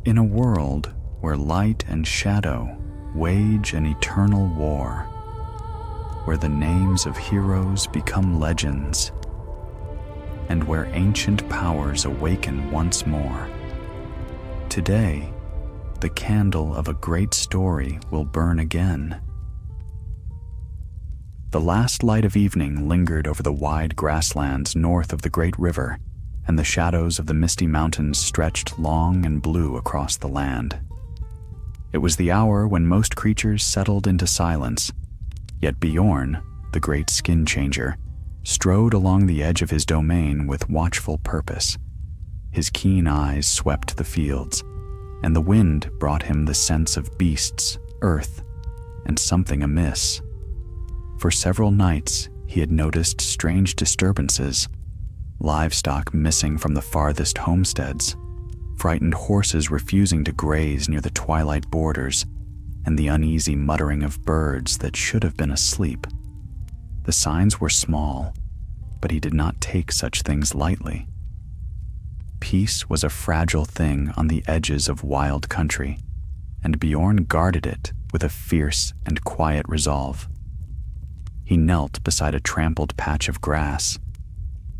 In a world where light and shadow wage an eternal war, where the names of heroes become legends, and where ancient powers awaken once more, today, the candle of a great story will burn again. The last light of evening lingered over the wide grasslands north of the great river, and the shadows of the misty mountains stretched long and blue across the land. It was the hour when most creatures settled into silence, yet Beorn, the great skin changer, strode along the edge of his domain with watchful purpose. His keen eyes swept the fields, and the wind brought him the sense of beasts, earth, and something amiss. For several nights he had noticed strange disturbances, livestock missing from the farthest homesteads, frightened horses refusing to graze near the twilight borders, and the uneasy muttering of birds that should have been asleep. The signs were small, but he did not take such things lightly. Peace was a fragile thing on the edges of wild country, and Beorn guarded it with a fierce and quiet resolve. He knelt beside a trampled patch of grass.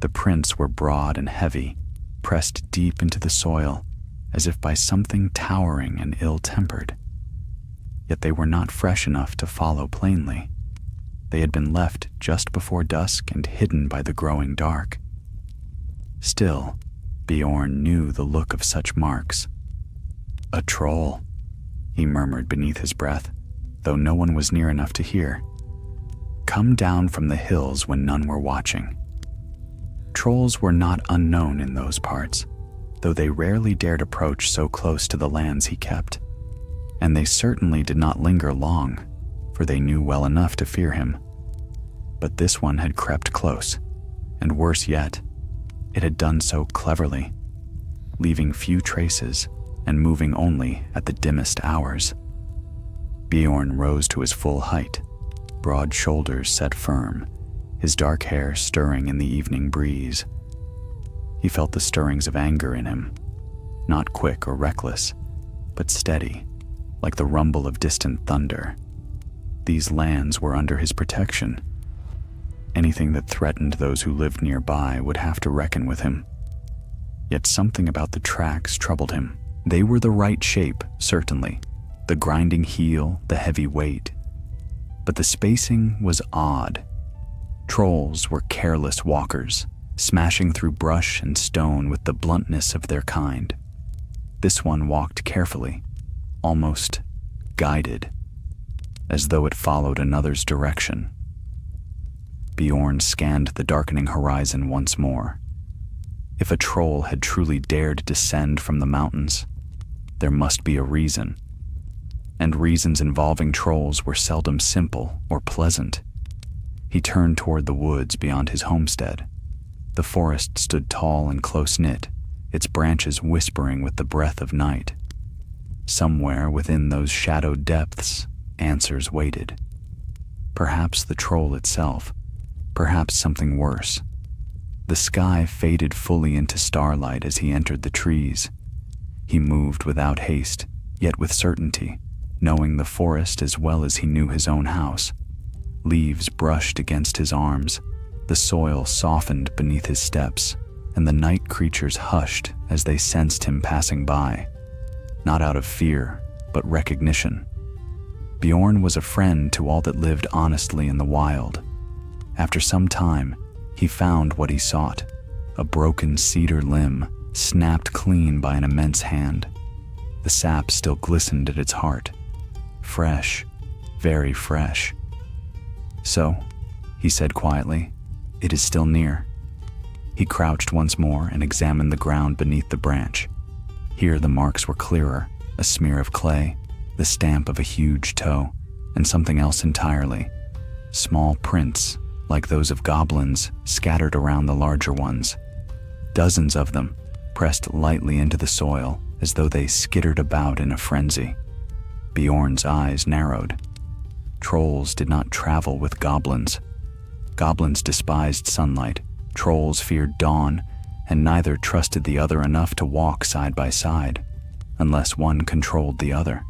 The prints were broad and heavy, pressed deep into the soil, as if by something towering and ill-tempered. Yet they were not fresh enough to follow plainly. They had been left just before dusk and hidden by the growing dark. Still, Beorn knew the look of such marks. "A troll," he murmured beneath his breath, though no one was near enough to hear. "Come down from the hills when none were watching." Trolls were not unknown in those parts, though they rarely dared approach so close to the lands he kept. And they certainly did not linger long, for they knew well enough to fear him. But this one had crept close, and worse yet, it had done so cleverly, leaving few traces and moving only at the dimmest hours. Beorn rose to his full height, broad shoulders set firm, his dark hair stirring in the evening breeze. He felt the stirrings of anger in him, not quick or reckless, but steady, like the rumble of distant thunder. These lands were under his protection. Anything that threatened those who lived nearby would have to reckon with him. Yet something about the tracks troubled him. They were the right shape, certainly, the grinding heel, the heavy weight. But the spacing was odd. Trolls were careless walkers, smashing through brush and stone with the bluntness of their kind. This one walked carefully, almost guided, as though it followed another's direction. Beorn scanned the darkening horizon once more. If a troll had truly dared descend from the mountains, there must be a reason. And reasons involving trolls were seldom simple or pleasant. He turned toward the woods beyond his homestead. The forest stood tall and close-knit, its branches whispering with the breath of night. Somewhere within those shadowed depths, answers waited. Perhaps the troll itself, perhaps something worse. The sky faded fully into starlight as he entered the trees. He moved without haste, yet with certainty, knowing the forest as well as he knew his own house. Leaves brushed against his arms, the soil softened beneath his steps, and the night creatures hushed as they sensed him passing by, not out of fear, but recognition. Beorn was a friend to all that lived honestly in the wild. After some time, he found what he sought, a broken cedar limb, snapped clean by an immense hand. The sap still glistened at its heart. Fresh, very fresh. "So," he said quietly, "it is still near." He crouched once more and examined the ground beneath the branch. Here the marks were clearer, a smear of clay, the stamp of a huge toe, and something else entirely. Small prints, like those of goblins, scattered around the larger ones. Dozens of them, pressed lightly into the soil as though they skittered about in a frenzy. Beorn's eyes narrowed. Trolls did not travel with goblins. Goblins despised sunlight, trolls feared dawn, and neither trusted the other enough to walk side by side. unless one controlled the other.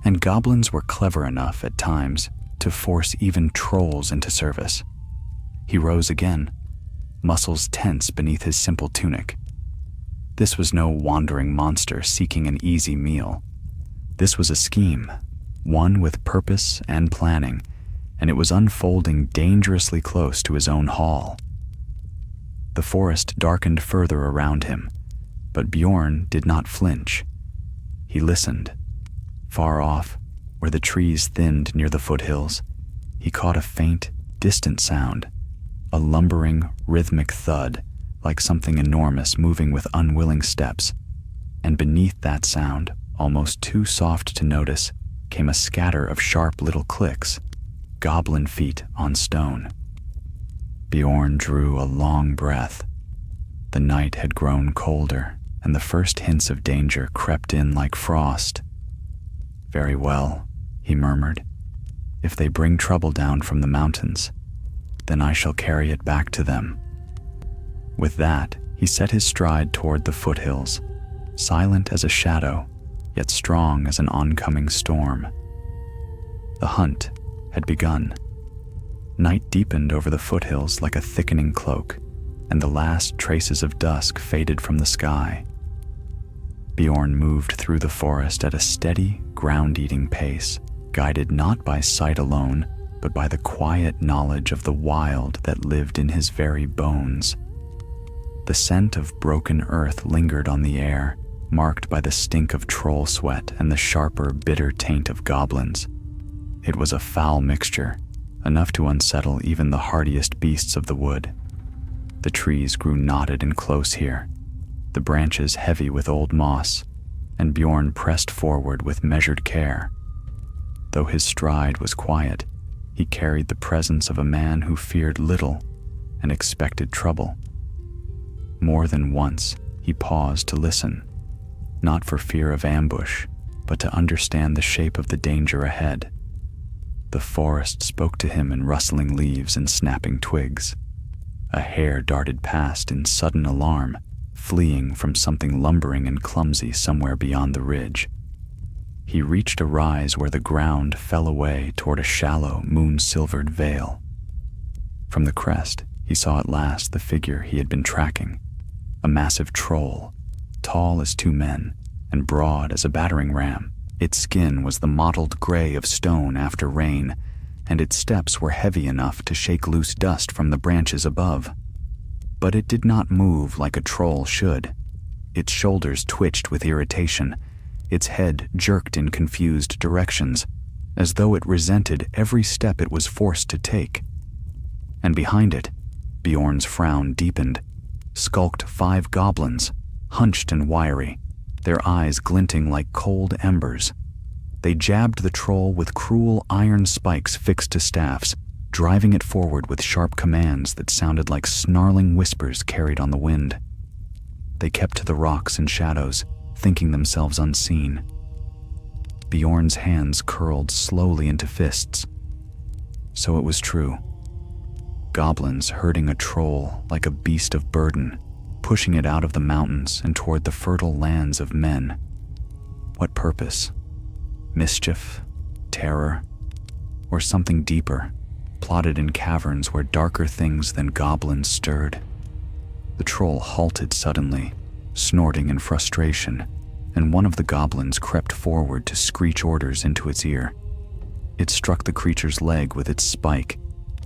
And goblins were clever enough at times to force even trolls into service. He rose again, muscles tense beneath his simple tunic. This was no wandering monster seeking an easy meal. This was a scheme, one with purpose and planning, and it was unfolding dangerously close to his own hall. The forest darkened further around him, but Beorn did not flinch. He listened. Far off, where the trees thinned near the foothills, he caught a faint, distant sound, a lumbering, rhythmic thud, like something enormous moving with unwilling steps. And beneath that sound, almost too soft to notice, came a scatter of sharp little clicks, goblin feet on stone. Beorn drew a long breath. The night had grown colder, and the first hints of danger crept in like frost. "Very well," he murmured. "If they bring trouble down from the mountains, then I shall carry it back to them." With that, he set his stride toward the foothills, silent as a shadow, yet strong as an oncoming storm. The hunt had begun. Night deepened over the foothills like a thickening cloak, and the last traces of dusk faded from the sky. Beorn moved through the forest at a steady, ground-eating pace, guided not by sight alone, but by the quiet knowledge of the wild that lived in his very bones. The scent of broken earth lingered on the air, marked by the stink of troll sweat and the sharper, bitter taint of goblins. It was a foul mixture, enough to unsettle even the hardiest beasts of the wood. The trees grew knotted and close here, the branches heavy with old moss, and Beorn pressed forward with measured care. Though his stride was quiet, he carried the presence of a man who feared little and expected trouble. More than once, he paused to listen, not for fear of ambush, but to understand the shape of the danger ahead. The forest spoke to him in rustling leaves and snapping twigs. A hare darted past in sudden alarm, fleeing from something lumbering and clumsy somewhere beyond the ridge. He reached a rise where the ground fell away toward a shallow, moon-silvered vale. From the crest, he saw at last the figure he had been tracking, a massive troll, tall as two men and broad as a battering ram. Its skin was the mottled gray of stone after rain, and its steps were heavy enough to shake loose dust from the branches above. But it did not move like a troll should. Its shoulders twitched with irritation, its head jerked in confused directions, as though it resented every step it was forced to take. And behind it, Beorn's frown deepened, skulked 5 goblins, hunched and wiry, their eyes glinting like cold embers. They jabbed the troll with cruel iron spikes fixed to staffs, driving it forward with sharp commands that sounded like snarling whispers carried on the wind. They kept to the rocks and shadows, thinking themselves unseen. Beorn's hands curled slowly into fists. So it was true. Goblins herding a troll like a beast of burden, pushing it out of the mountains and toward the fertile lands of men. What purpose? Mischief? Terror? Or something deeper, plotted in caverns where darker things than goblins stirred? The troll halted suddenly, snorting in frustration, and one of the goblins crept forward to screech orders into its ear. It struck the creature's leg with its spike,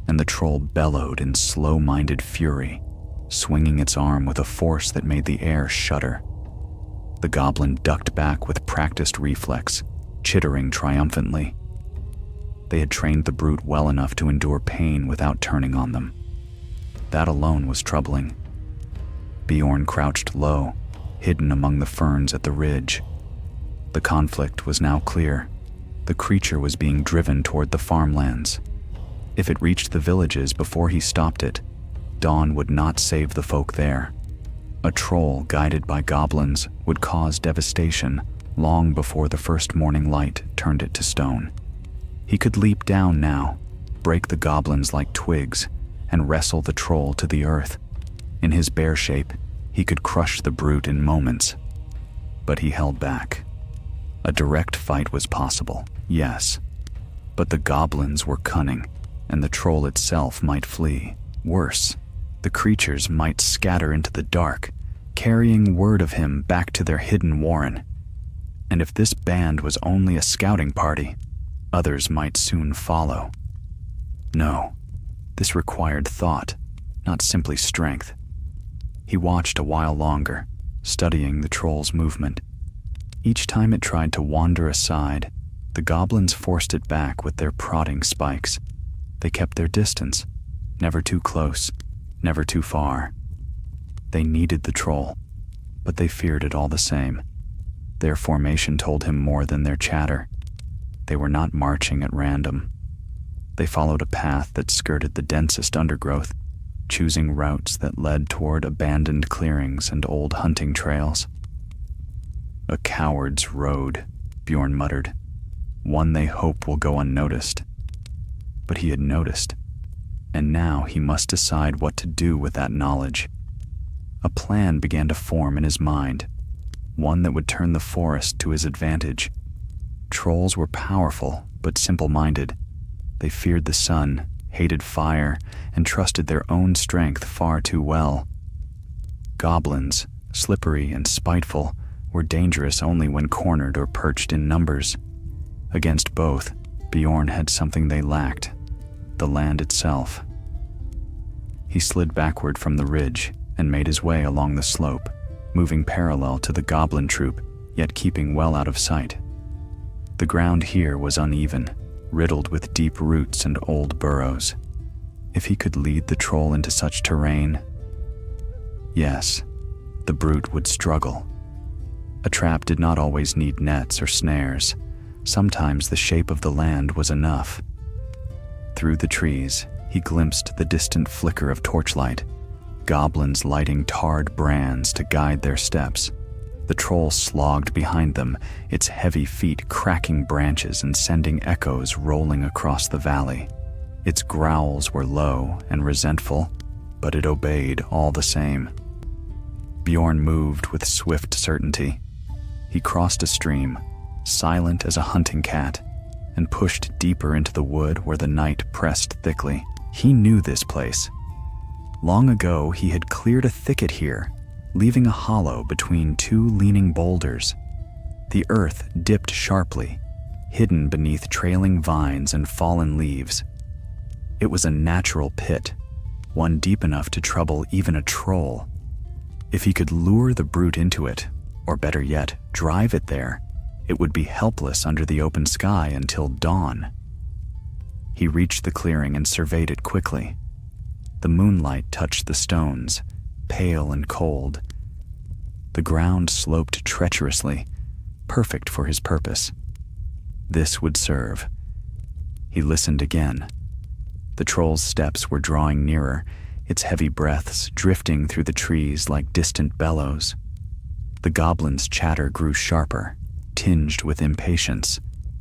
and the troll bellowed in slow-minded fury, swinging its arm with a force that made the air shudder. The goblin ducked back with practiced reflex, chittering triumphantly. They had trained the brute well enough to endure pain without turning on them. That alone was troubling. Beorn crouched low, hidden among the ferns at the ridge. The conflict was now clear. The creature was being driven toward the farmlands. If it reached the villages before he stopped it, dawn would not save the folk there. A troll guided by goblins would cause devastation long before the first morning light turned it to stone. He could leap down now, break the goblins like twigs, and wrestle the troll to the earth. In his bear shape, he could crush the brute in moments. But he held back. A direct fight was possible, yes, but the goblins were cunning, and the troll itself might flee. Worse, the creatures might scatter into the dark, carrying word of him back to their hidden warren. And if this band was only a scouting party, others might soon follow. No, this required thought, not simply strength. He watched a while longer, studying the troll's movement. Each time it tried to wander aside, the goblins forced it back with their prodding spikes. They kept their distance, never too close, never too far. They needed the troll, but they feared it all the same. Their formation told him more than their chatter. They were not marching at random. They followed a path that skirted the densest undergrowth, choosing routes that led toward abandoned clearings and old hunting trails. A coward's road, Beorn muttered. One they hope will go unnoticed. But he had noticed, and now he must decide what to do with that knowledge. A plan began to form in his mind, one that would turn the forest to his advantage. Trolls were powerful, but simple-minded. They feared the sun, hated fire, and trusted their own strength far too well. Goblins, slippery and spiteful, were dangerous only when cornered or perched in numbers. Against both, Beorn had something they lacked: the land itself. He slid backward from the ridge and made his way along the slope, moving parallel to the goblin troop, yet keeping well out of sight. The ground here was uneven, riddled with deep roots and old burrows. If he could lead the troll into such terrain, yes, the brute would struggle. A trap did not always need nets or snares. Sometimes the shape of the land was enough. Through the trees, he glimpsed the distant flicker of torchlight, goblins lighting tarred brands to guide their steps. The troll slogged behind them, its heavy feet cracking branches and sending echoes rolling across the valley. Its growls were low and resentful, but it obeyed all the same. Beorn moved with swift certainty. He crossed a stream, silent as a hunting cat, and pushed deeper into the wood where the night pressed thickly. He knew this place. Long ago, he had cleared a thicket here, leaving a hollow between two leaning boulders. The earth dipped sharply, hidden beneath trailing vines and fallen leaves. It was a natural pit, one deep enough to trouble even a troll. If he could lure the brute into it, or better yet, drive it there, it would be helpless under the open sky until dawn. He reached the clearing and surveyed it quickly. The moonlight touched the stones, pale and cold. The ground sloped treacherously, perfect for his purpose. This would serve. He listened again. The troll's steps were drawing nearer, its heavy breaths drifting through the trees like distant bellows. The goblin's chatter grew sharper, tinged with impatience.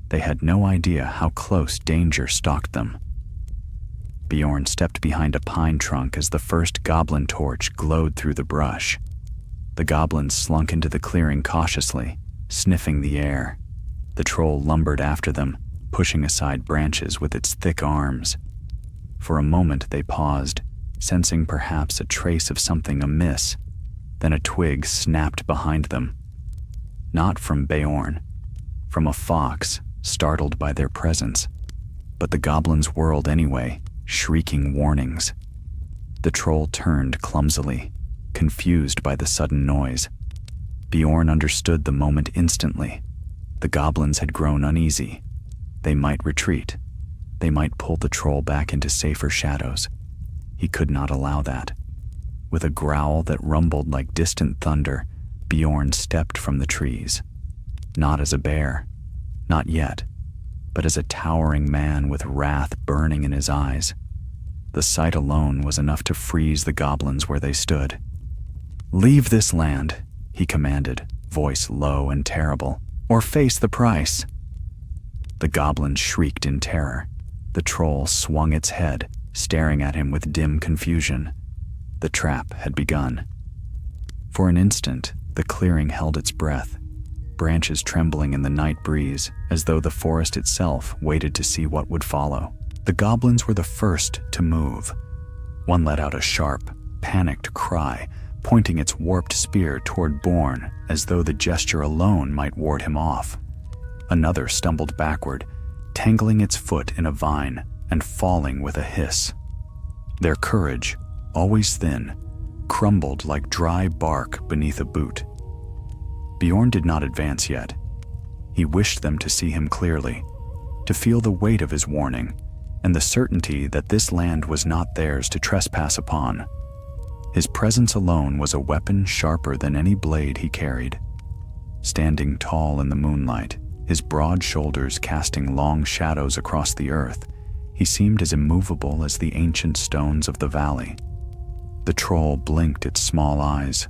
They had no idea how close danger stalked them. Beorn stepped behind a pine trunk as the first goblin torch glowed through the brush. The goblins slunk into the clearing cautiously, sniffing the air. The troll lumbered after them, pushing aside branches with its thick arms. For a moment they paused, sensing perhaps a trace of something amiss. Then a twig snapped behind them. Not from Beorn, from a fox, startled by their presence. But the goblins whirled anyway, shrieking warnings. The troll turned clumsily, confused by the sudden noise. Beorn understood the moment instantly. The goblins had grown uneasy. They might retreat. They might pull the troll back into safer shadows. He could not allow that. With a growl that rumbled like distant thunder, Beorn stepped from the trees. Not as a bear, not yet, but as a towering man with wrath burning in his eyes. The sight alone was enough to freeze the goblins where they stood. "Leave this land," he commanded, voice low and terrible, "or face the price." The goblins shrieked in terror. The troll swung its head, staring at him with dim confusion. The trap had begun. For an instant, the clearing held its breath, branches trembling in the night breeze, as though the forest itself waited to see what would follow. The goblins were the first to move. One let out a sharp, panicked cry, pointing its warped spear toward Beorn, as though the gesture alone might ward him off. Another stumbled backward, tangling its foot in a vine and falling with a hiss. Their courage, always thin, crumbled like dry bark beneath a boot. Beorn did not advance yet. He wished them to see him clearly, to feel the weight of his warning, and the certainty that this land was not theirs to trespass upon. His presence alone was a weapon sharper than any blade he carried. Standing tall in the moonlight, his broad shoulders casting long shadows across the earth, he seemed as immovable as the ancient stones of the valley. The troll blinked its small eyes,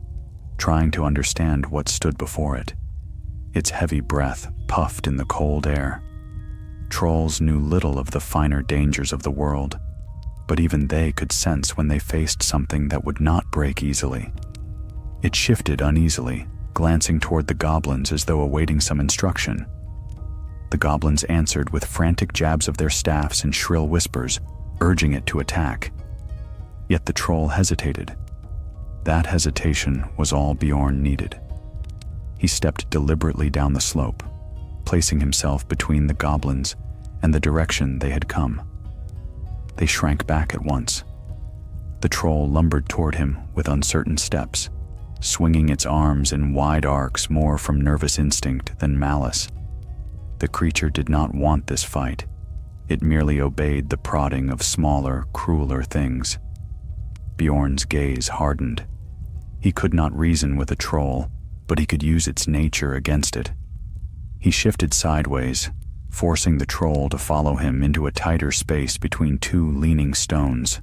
trying to understand what stood before it. Its heavy breath puffed in the cold air. Trolls knew little of the finer dangers of the world, but even they could sense when they faced something that would not break easily. It shifted uneasily, glancing toward the goblins as though awaiting some instruction. The goblins answered with frantic jabs of their staffs and shrill whispers, urging it to attack. Yet the troll hesitated. That hesitation was all Beorn needed. He stepped deliberately down the slope, placing himself between the goblins and the direction they had come. They shrank back at once. The troll lumbered toward him with uncertain steps, swinging its arms in wide arcs more from nervous instinct than malice. The creature did not want this fight. It merely obeyed the prodding of smaller, crueler things. Beorn's gaze hardened. He could not reason with a troll, but he could use its nature against it. He shifted sideways, forcing the troll to follow him into a tighter space between two leaning stones.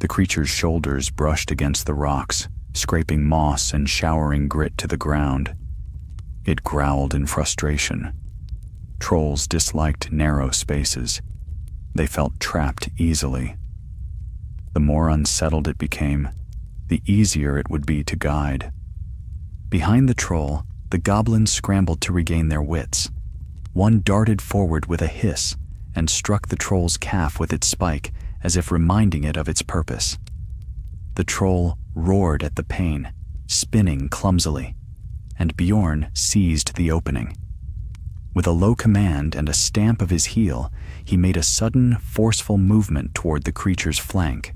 The creature's shoulders brushed against the rocks, scraping moss and showering grit to the ground. It growled in frustration. Trolls disliked narrow spaces. They felt trapped easily. The more unsettled it became, the easier it would be to guide. Behind the troll, the goblins scrambled to regain their wits. One darted forward with a hiss and struck the troll's calf with its spike, as if reminding it of its purpose. The troll roared at the pain, spinning clumsily, and Beorn seized the opening. With a low command and a stamp of his heel, he made a sudden, forceful movement toward the creature's flank.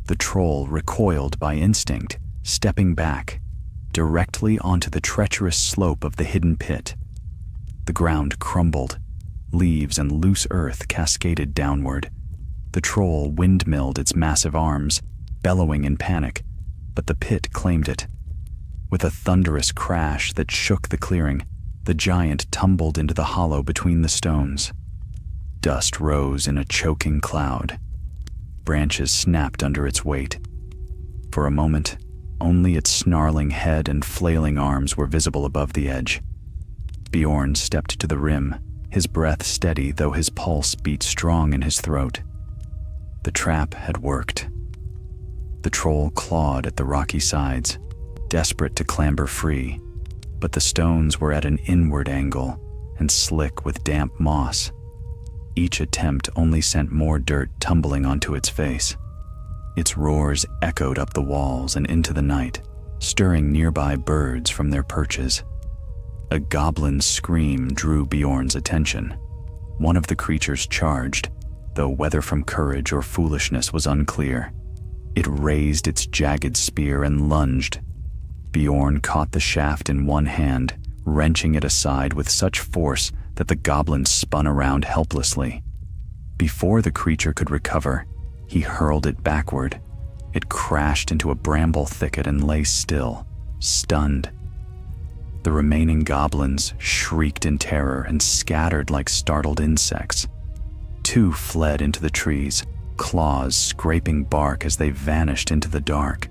The troll recoiled by instinct, stepping back, directly onto the treacherous slope of the hidden pit. The ground crumbled. Leaves and loose earth cascaded downward. The troll windmilled its massive arms, bellowing in panic, but the pit claimed it. With a thunderous crash that shook the clearing, the giant tumbled into the hollow between the stones. Dust rose in a choking cloud. Branches snapped under its weight. For a moment, only its snarling head and flailing arms were visible above the edge. Beorn stepped to the rim, his breath steady though his pulse beat strong in his throat. The trap had worked. The troll clawed at the rocky sides, desperate to clamber free, but the stones were at an inward angle and slick with damp moss. Each attempt only sent more dirt tumbling onto its face. Its roars echoed up the walls and into the night, stirring nearby birds from their perches. A goblin's scream drew Beorn's attention. One of the creatures charged, though whether from courage or foolishness was unclear. It raised its jagged spear and lunged. Beorn caught the shaft in one hand, wrenching it aside with such force that the goblin spun around helplessly. Before the creature could recover, he hurled it backward. It crashed into a bramble thicket and lay still, stunned. The remaining goblins shrieked in terror and scattered like startled insects. Two fled into the trees, claws scraping bark as they vanished into the dark.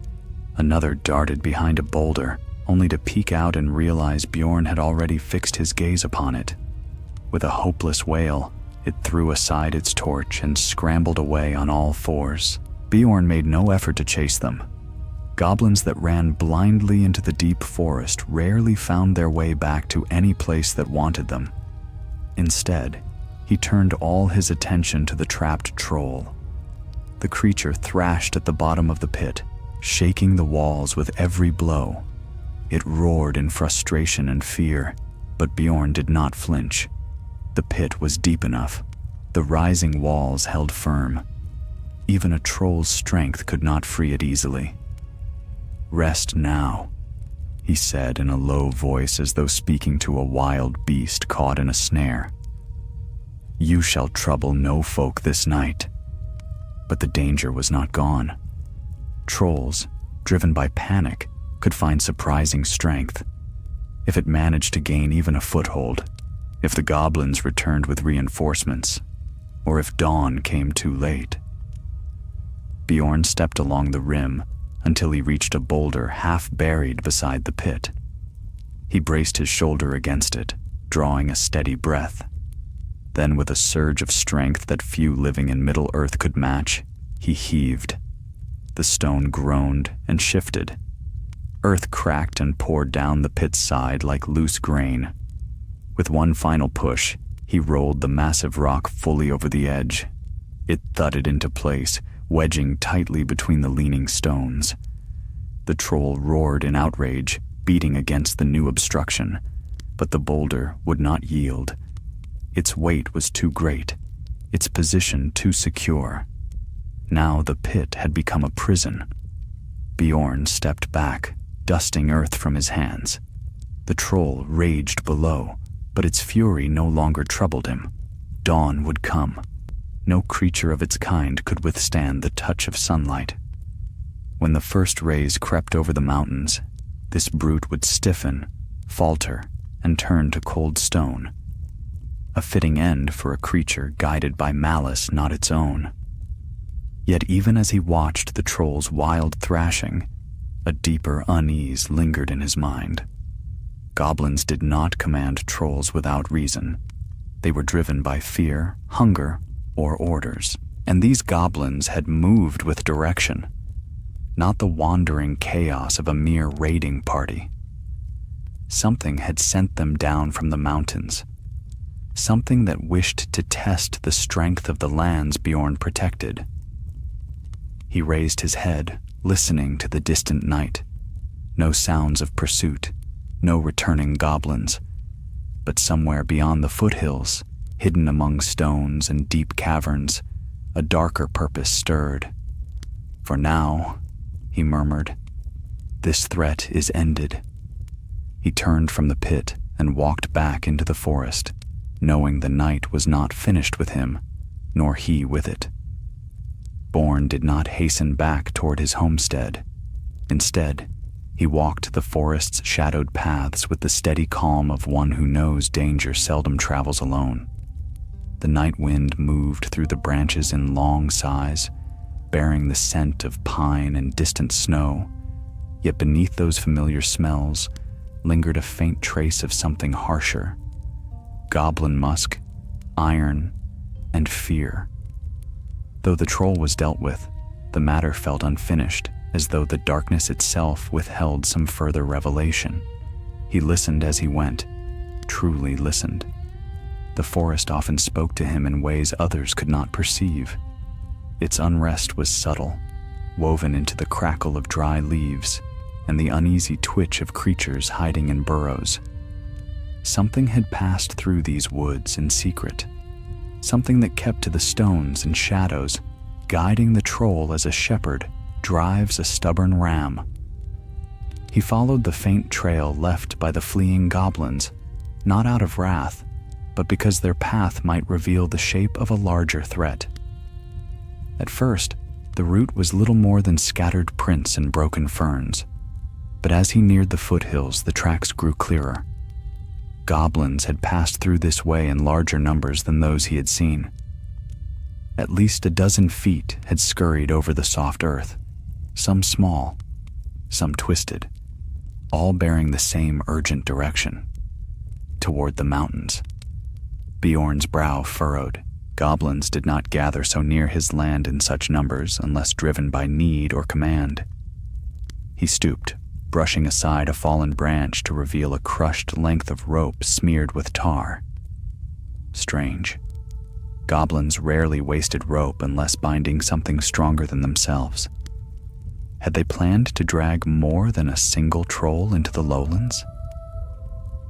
Another darted behind a boulder, only to peek out and realize Beorn had already fixed his gaze upon it. With a hopeless wail, it threw aside its torch and scrambled away on all fours. Beorn made no effort to chase them. Goblins that ran blindly into the deep forest rarely found their way back to any place that wanted them. Instead, he turned all his attention to the trapped troll. The creature thrashed at the bottom of the pit, shaking the walls with every blow. It roared in frustration and fear, but Beorn did not flinch. The pit was deep enough. The rising walls held firm. Even a troll's strength could not free it easily. "Rest now," he said in a low voice as though speaking to a wild beast caught in a snare. "You shall trouble no folk this night." But the danger was not gone. Trolls, driven by panic, could find surprising strength. If it managed to gain even a foothold, if the goblins returned with reinforcements, or if dawn came too late. Beorn stepped along the rim until he reached a boulder half buried beside the pit. He braced his shoulder against it, drawing a steady breath. Then, with a surge of strength that few living in Middle-earth could match, he heaved. The stone groaned and shifted. Earth cracked and poured down the pit's side like loose grain. With one final push, he rolled the massive rock fully over the edge. It thudded into place, wedging tightly between the leaning stones. The troll roared in outrage, beating against the new obstruction, but the boulder would not yield. Its weight was too great, its position too secure. Now the pit had become a prison. Beorn stepped back, dusting earth from his hands. The troll raged below, but its fury no longer troubled him. Dawn would come. No creature of its kind could withstand the touch of sunlight. When the first rays crept over the mountains, this brute would stiffen, falter, and turn to cold stone. A fitting end for a creature guided by malice not its own. Yet even as he watched the troll's wild thrashing, a deeper unease lingered in his mind. Goblins did not command trolls without reason. They were driven by fear, hunger, or orders, and these goblins had moved with direction, not the wandering chaos of a mere raiding party. Something had sent them down from the mountains, something that wished to test the strength of the lands Beorn protected. He raised his head, listening to the distant night. No sounds of pursuit, no returning goblins, but somewhere beyond the foothills, hidden among stones and deep caverns, a darker purpose stirred. "For now," he murmured, "this threat is ended." He turned from the pit and walked back into the forest, knowing the night was not finished with him, nor he with it. Beorn did not hasten back toward his homestead. Instead, he walked the forest's shadowed paths with the steady calm of one who knows danger seldom travels alone. The night wind moved through the branches in long sighs, bearing the scent of pine and distant snow, yet beneath those familiar smells lingered a faint trace of something harsher: goblin musk, iron, and fear. Though the troll was dealt with, the matter felt unfinished, as though the darkness itself withheld some further revelation. He listened as he went, truly listened. The forest often spoke to him in ways others could not perceive. Its unrest was subtle, woven into the crackle of dry leaves and the uneasy twitch of creatures hiding in burrows. Something had passed through these woods in secret, something that kept to the stones and shadows, guiding the troll as a shepherd drives a stubborn ram. He followed the faint trail left by the fleeing goblins, not out of wrath, but because their path might reveal the shape of a larger threat. At first, the route was little more than scattered prints and broken ferns, but as he neared the foothills, the tracks grew clearer. Goblins had passed through this way in larger numbers than those he had seen. At least a dozen feet had scurried over the soft earth, some small, some twisted, all bearing the same urgent direction, toward the mountains. Beorn's brow furrowed. Goblins did not gather so near his land in such numbers unless driven by need or command. He stooped, brushing aside a fallen branch to reveal a crushed length of rope smeared with tar. Strange. Goblins rarely wasted rope unless binding something stronger than themselves. Had they planned to drag more than a single troll into the lowlands?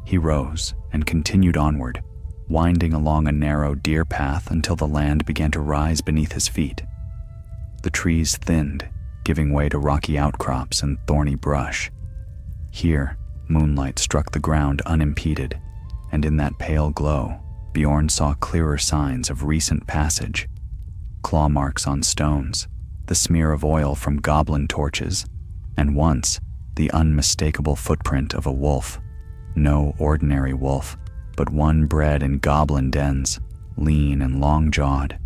He rose and continued onward, winding along a narrow deer path until the land began to rise beneath his feet. The trees thinned, giving way to rocky outcrops and thorny brush. Here, moonlight struck the ground unimpeded, and in that pale glow, Beorn saw clearer signs of recent passage. Claw marks on stones, the smear of oil from goblin torches, and once, the unmistakable footprint of a wolf. No ordinary wolf, but one bred in goblin dens, lean and long-jawed.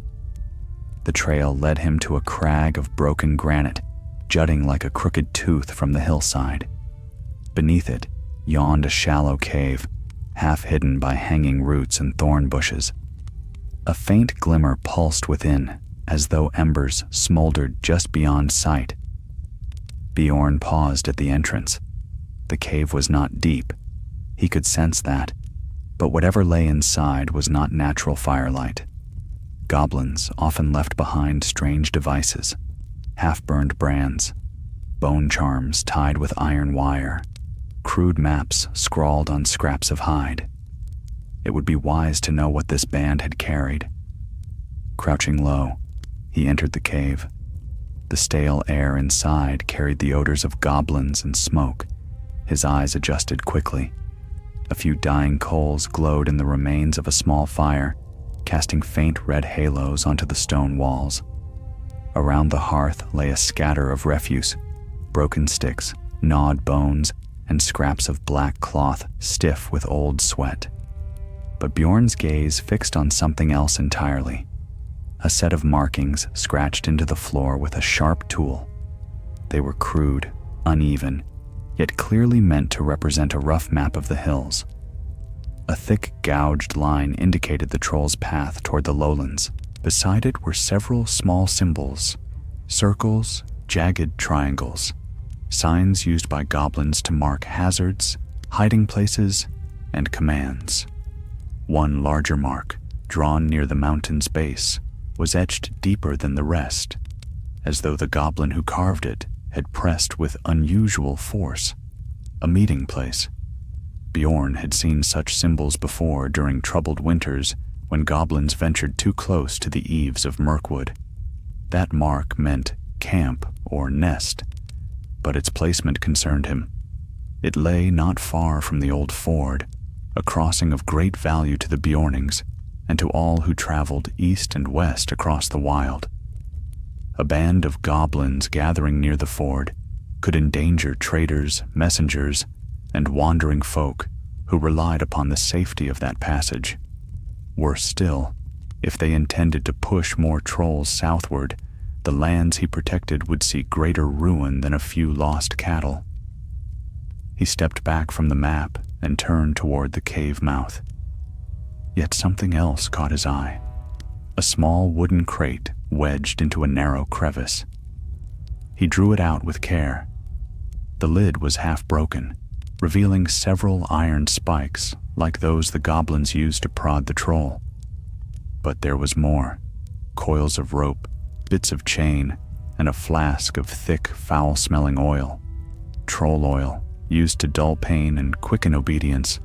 The trail led him to a crag of broken granite, jutting like a crooked tooth from the hillside. Beneath it yawned a shallow cave, half hidden by hanging roots and thorn bushes. A faint glimmer pulsed within, as though embers smoldered just beyond sight. Beorn paused at the entrance. The cave was not deep. He could sense that, but whatever lay inside was not natural firelight. Goblins often left behind strange devices, half-burned brands, bone charms tied with iron wire, crude maps scrawled on scraps of hide. It would be wise to know what this band had carried. Crouching low, he entered the cave. The stale air inside carried the odors of goblins and smoke. His eyes adjusted quickly. A few dying coals glowed in the remains of a small fire, casting faint red halos onto the stone walls. Around the hearth lay a scatter of refuse, broken sticks, gnawed bones, and scraps of black cloth stiff with old sweat. But Beorn's gaze fixed on something else entirely. A set of markings scratched into the floor with a sharp tool. They were crude, uneven, yet clearly meant to represent a rough map of the hills. A thick gouged line indicated the troll's path toward the lowlands. Beside it were several small symbols, circles, jagged triangles, signs used by goblins to mark hazards, hiding places, and commands. One larger mark, drawn near the mountain's base, was etched deeper than the rest, as though the goblin who carved it had pressed with unusual force. A meeting place. Beorn had seen such symbols before during troubled winters when goblins ventured too close to the eaves of Mirkwood. That mark meant camp or nest, but its placement concerned him. It lay not far from the old ford, a crossing of great value to the Beornings and to all who traveled east and west across the wild. A band of goblins gathering near the ford could endanger traders, messengers, and wandering folk who relied upon the safety of that passage. Worse still, if they intended to push more trolls southward, the lands he protected would see greater ruin than a few lost cattle. He stepped back from the map and turned toward the cave mouth. Yet something else caught his eye. A small wooden crate wedged into a narrow crevice. He drew it out with care. The lid was half broken, revealing several iron spikes like those the goblins used to prod the troll. But there was more. Coils of rope, bits of chain, and a flask of thick, foul-smelling oil. Troll oil, used to dull pain and quicken obedience.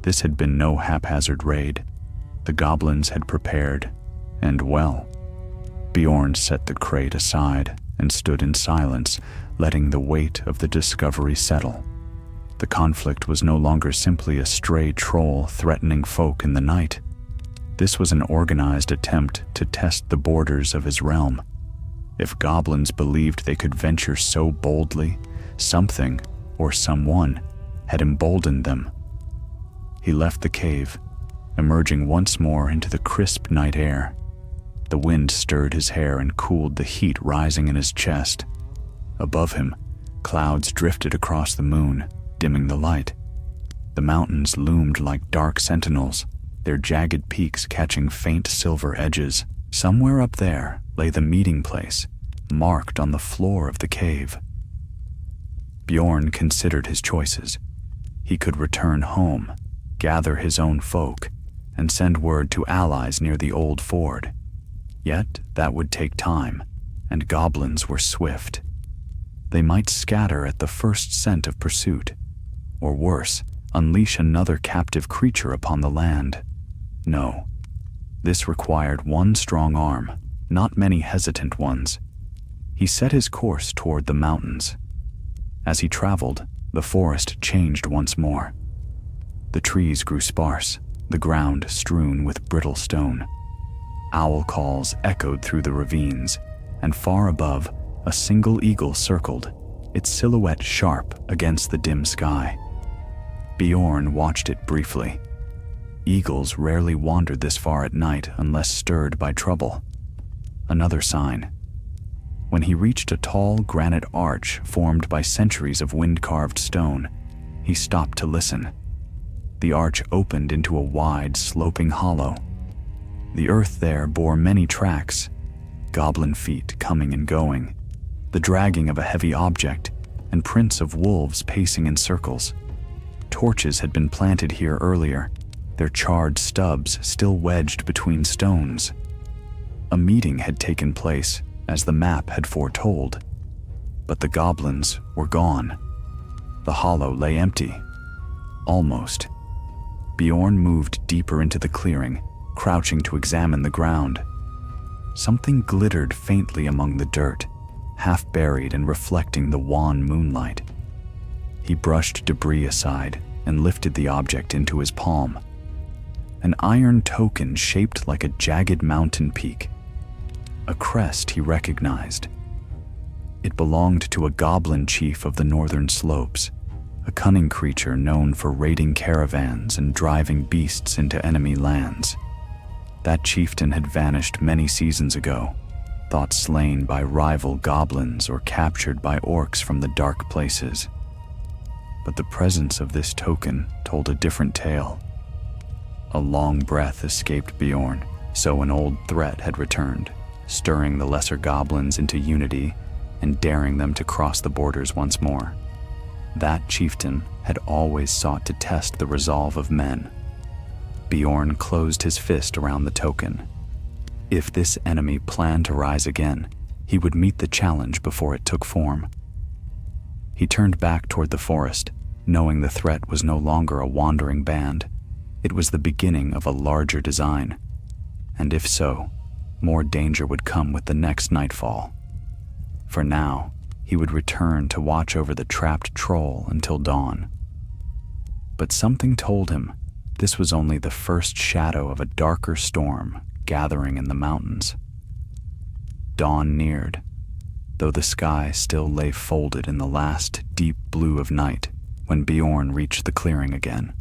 This had been no haphazard raid. The goblins had prepared, and well. Beorn set the crate aside and stood in silence, letting the weight of the discovery settle. The conflict was no longer simply a stray troll threatening folk in the night. This was an organized attempt to test the borders of his realm. If goblins believed they could venture so boldly, something or someone had emboldened them. He left the cave, emerging once more into the crisp night air. The wind stirred his hair and cooled the heat rising in his chest. Above him, clouds drifted across the moon, dimming the light. The mountains loomed like dark sentinels, their jagged peaks catching faint silver edges. Somewhere up there lay the meeting place, marked on the floor of the cave. Beorn considered his choices. He could return home, gather his own folk, and send word to allies near the old ford. Yet that would take time, and goblins were swift. They might scatter at the first scent of pursuit, or worse, unleash another captive creature upon the land. No, this required one strong arm, not many hesitant ones. He set his course toward the mountains. As he traveled, the forest changed once more. The trees grew sparse, the ground strewn with brittle stone. Owl calls echoed through the ravines, and far above, a single eagle circled, its silhouette sharp against the dim sky. Beorn watched it briefly. Eagles rarely wandered this far at night unless stirred by trouble. Another sign. When he reached a tall granite arch formed by centuries of wind-carved stone, he stopped to listen. The arch opened into a wide, sloping hollow. The earth there bore many tracks, goblin feet coming and going, the dragging of a heavy object, and prints of wolves pacing in circles. Torches had been planted here earlier, their charred stubs still wedged between stones. A meeting had taken place, as the map had foretold. But the goblins were gone. The hollow lay empty. Almost. Beorn moved deeper into the clearing, crouching to examine the ground. Something glittered faintly among the dirt, half buried and reflecting the wan moonlight. He brushed debris aside and lifted the object into his palm. An iron token shaped like a jagged mountain peak. A crest he recognized. It belonged to a goblin chief of the northern slopes, a cunning creature known for raiding caravans and driving beasts into enemy lands. That chieftain had vanished many seasons ago, thought slain by rival goblins or captured by orcs from the dark places. But the presence of this token told a different tale. A long breath escaped Beorn, so an old threat had returned, stirring the lesser goblins into unity and daring them to cross the borders once more. That chieftain had always sought to test the resolve of men. Beorn closed his fist around the token. If this enemy planned to rise again, he would meet the challenge before it took form. He turned back toward the forest, knowing the threat was no longer a wandering band. It was the beginning of a larger design. And if so, more danger would come with the next nightfall. For now, he would return to watch over the trapped troll until dawn. But something told him this was only the first shadow of a darker storm gathering in the mountains. Dawn neared, though the sky still lay folded in the last deep blue of night when Beorn reached the clearing again.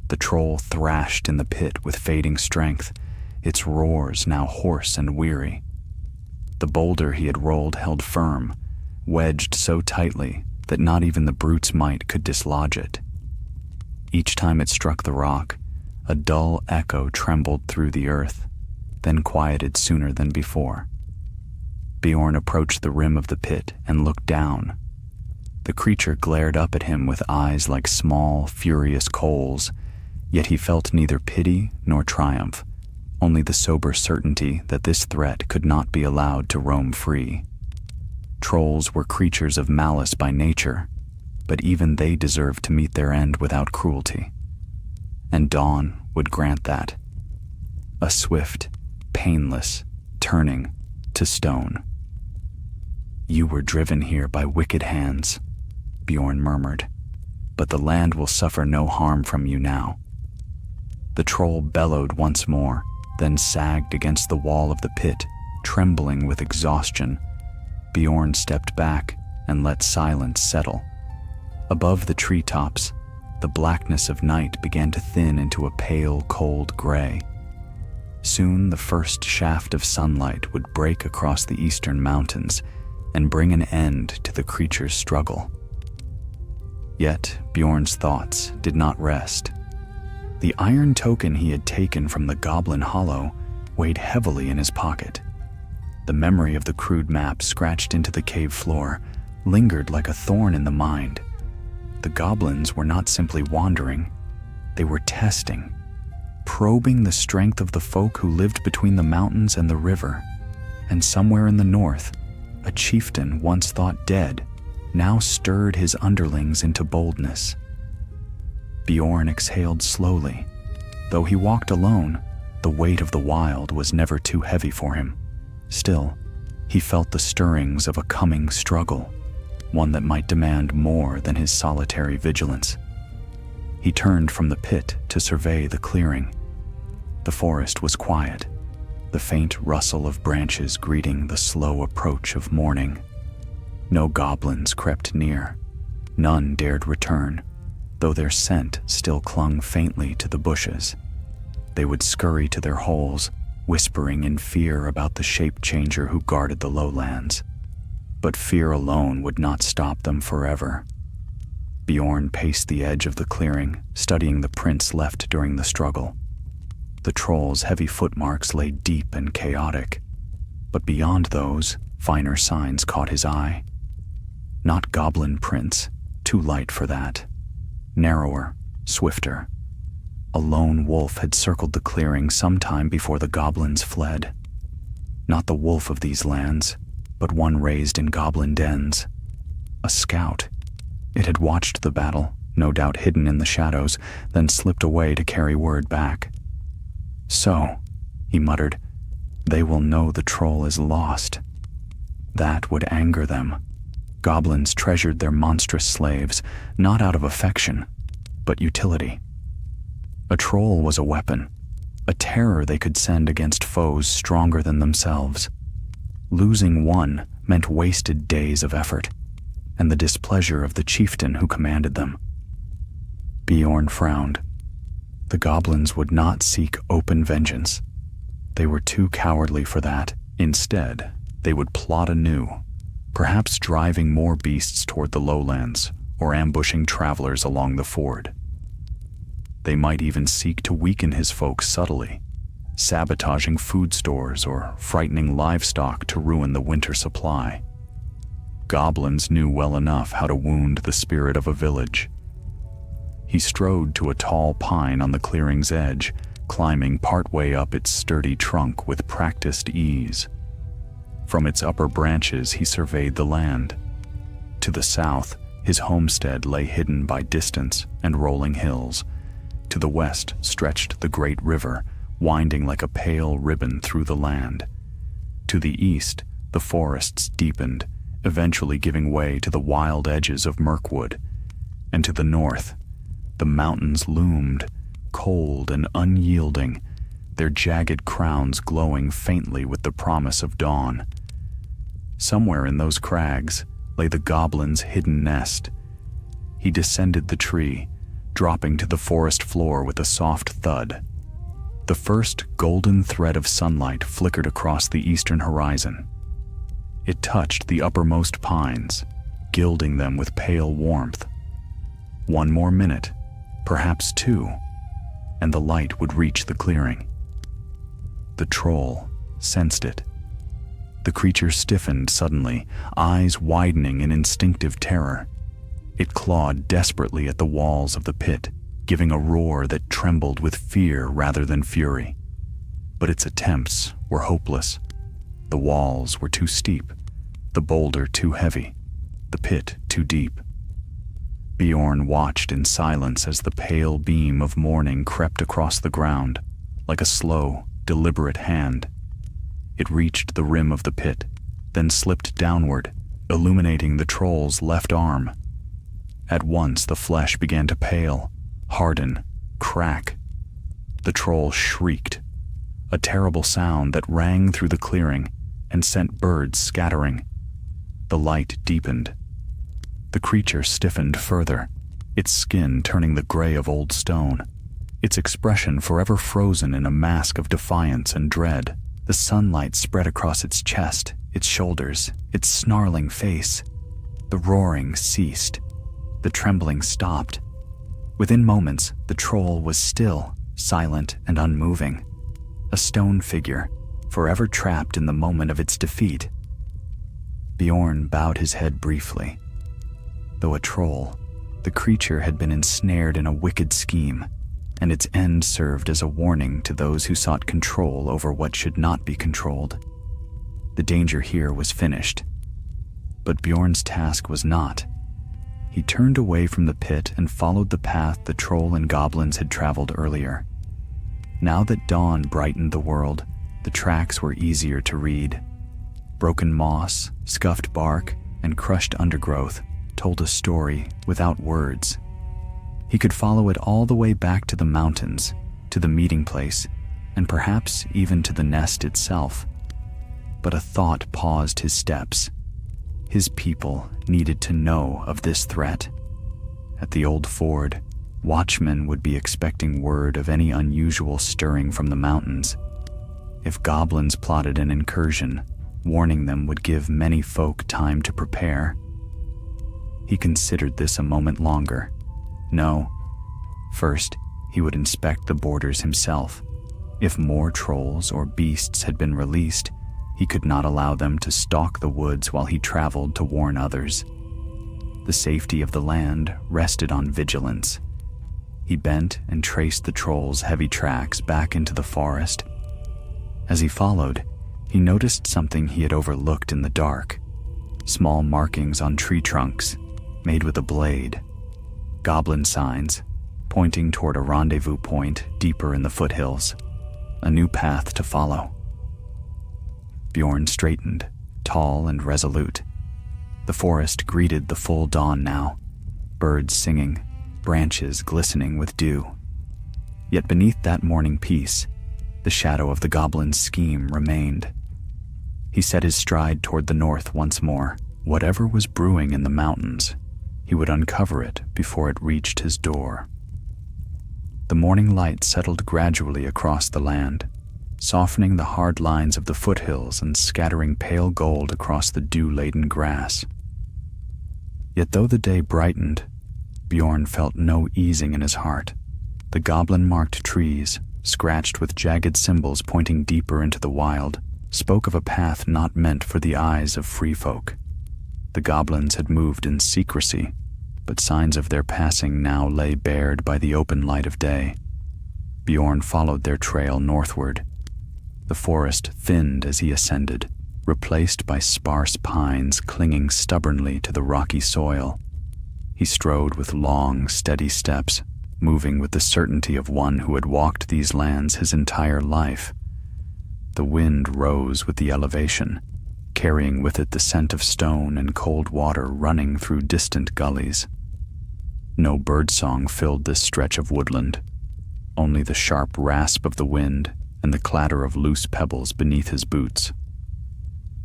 The troll thrashed in the pit with fading strength, its roars now hoarse and weary. The boulder he had rolled held firm, wedged so tightly that not even the brute's might could dislodge it. Each time it struck the rock, a dull echo trembled through the earth, then quieted sooner than before. Beorn approached the rim of the pit and looked down. The creature glared up at him with eyes like small, furious coals, yet he felt neither pity nor triumph, only the sober certainty that this threat could not be allowed to roam free. Trolls were creatures of malice by nature, but even they deserved to meet their end without cruelty. And dawn would grant that. A swift, painless turning to stone. "You were driven here by wicked hands," Beorn murmured, "but the land will suffer no harm from you now." The troll bellowed once more, then sagged against the wall of the pit, trembling with exhaustion. Beorn stepped back and let silence settle. Above the treetops, the blackness of night began to thin into a pale, cold gray. Soon the first shaft of sunlight would break across the eastern mountains and bring an end to the creature's struggle. Yet Beorn's thoughts did not rest. The iron token he had taken from the goblin hollow weighed heavily in his pocket. The memory of the crude map scratched into the cave floor, lingered like a thorn in the mind. The goblins were not simply wandering, they were testing, probing the strength of the folk who lived between the mountains and the river. And somewhere in the north, a chieftain once thought dead now stirred his underlings into boldness. Beorn exhaled slowly. Though he walked alone, the weight of the wild was never too heavy for him. Still, he felt the stirrings of a coming struggle, one that might demand more than his solitary vigilance. He turned from the pit to survey the clearing. The forest was quiet, the faint rustle of branches greeting the slow approach of morning. No goblins crept near. None dared return, though their scent still clung faintly to the bushes. They would scurry to their holes, whispering in fear about the shape-changer who guarded the lowlands. But fear alone would not stop them forever. Beorn paced the edge of the clearing, studying the prints left during the struggle. The troll's heavy footmarks lay deep and chaotic, but beyond those, finer signs caught his eye. Not goblin prints, too light for that. Narrower, swifter. A lone wolf had circled the clearing sometime before the goblins fled. Not the wolf of these lands, but one raised in goblin dens. A scout. It had watched the battle, no doubt hidden in the shadows, then slipped away to carry word back. So, he muttered, they will know the troll is lost. That would anger them. Goblins treasured their monstrous slaves, not out of affection, but utility. A troll was a weapon, a terror they could send against foes stronger than themselves. Losing one meant wasted days of effort, and the displeasure of the chieftain who commanded them. Beorn frowned. The goblins would not seek open vengeance. They were too cowardly for that. Instead, they would plot anew, perhaps driving more beasts toward the lowlands or ambushing travelers along the ford. They might even seek to weaken his folk subtly, sabotaging food stores or frightening livestock to ruin the winter supply. Goblins knew well enough how to wound the spirit of a village. He strode to a tall pine on the clearing's edge, climbing partway up its sturdy trunk with practiced ease. From its upper branches he surveyed the land. To the south, his homestead lay hidden by distance and rolling hills. To the west stretched the great river, winding like a pale ribbon through the land. To the east, the forests deepened, eventually giving way to the wild edges of Mirkwood. And to the north, the mountains loomed, cold and unyielding, their jagged crowns glowing faintly with the promise of dawn. Somewhere in those crags lay the goblin's hidden nest. He descended the tree, dropping to the forest floor with a soft thud. The first golden thread of sunlight flickered across the eastern horizon. It touched the uppermost pines, gilding them with pale warmth. One more minute, perhaps two, and the light would reach the clearing. The troll sensed it. The creature stiffened suddenly, eyes widening in instinctive terror. It clawed desperately at the walls of the pit, giving a roar that trembled with fear rather than fury. But its attempts were hopeless. The walls were too steep, the boulder too heavy, the pit too deep. Beorn watched in silence as the pale beam of morning crept across the ground, like a slow, deliberate hand. It reached the rim of the pit, then slipped downward, illuminating the troll's left arm. At once the flesh began to pale, harden, crack. The troll shrieked, a terrible sound that rang through the clearing and sent birds scattering. The light deepened. The creature stiffened further, its skin turning the gray of old stone, its expression forever frozen in a mask of defiance and dread. The sunlight spread across its chest, its shoulders, its snarling face. The roaring ceased. The trembling stopped. Within moments, the troll was still, silent and unmoving. A stone figure, forever trapped in the moment of its defeat. Beorn bowed his head briefly. Though a troll, the creature had been ensnared in a wicked scheme, and its end served as a warning to those who sought control over what should not be controlled. The danger here was finished. But Beorn's task was not. He turned away from the pit and followed the path the troll and goblins had traveled earlier. Now that dawn brightened the world, the tracks were easier to read. Broken moss, scuffed bark, and crushed undergrowth told a story without words. He could follow it all the way back to the mountains, to the meeting place, and perhaps even to the nest itself. But a thought paused his steps. His people needed to know of this threat. At the old ford, watchmen would be expecting word of any unusual stirring from the mountains. If goblins plotted an incursion, warning them would give many folk time to prepare. He considered this a moment longer. No. First, he would inspect the borders himself. If more trolls or beasts had been released, he could not allow them to stalk the woods while he traveled to warn others. The safety of the land rested on vigilance. He bent and traced the trolls' heavy tracks back into the forest. As he followed, he noticed something he had overlooked in the dark. Small markings on tree trunks, made with a blade. Goblin signs, pointing toward a rendezvous point deeper in the foothills. A new path to follow. Beorn straightened, tall and resolute. The forest greeted the full dawn now, birds singing, branches glistening with dew. Yet beneath that morning peace, the shadow of the goblin's scheme remained. He set his stride toward the north once more. Whatever was brewing in the mountains, he would uncover it before it reached his door. The morning light settled gradually across the land, softening the hard lines of the foothills and scattering pale gold across the dew-laden grass. Yet though the day brightened, Beorn felt no easing in his heart. The goblin-marked trees, scratched with jagged symbols pointing deeper into the wild, spoke of a path not meant for the eyes of free folk. The goblins had moved in secrecy, but signs of their passing now lay bared by the open light of day. Beorn followed their trail northward. The forest thinned as he ascended, replaced by sparse pines clinging stubbornly to the rocky soil. He strode with long, steady steps, moving with the certainty of one who had walked these lands his entire life. The wind rose with the elevation, carrying with it the scent of stone and cold water running through distant gullies. No birdsong filled this stretch of woodland, only the sharp rasp of the wind and the clatter of loose pebbles beneath his boots.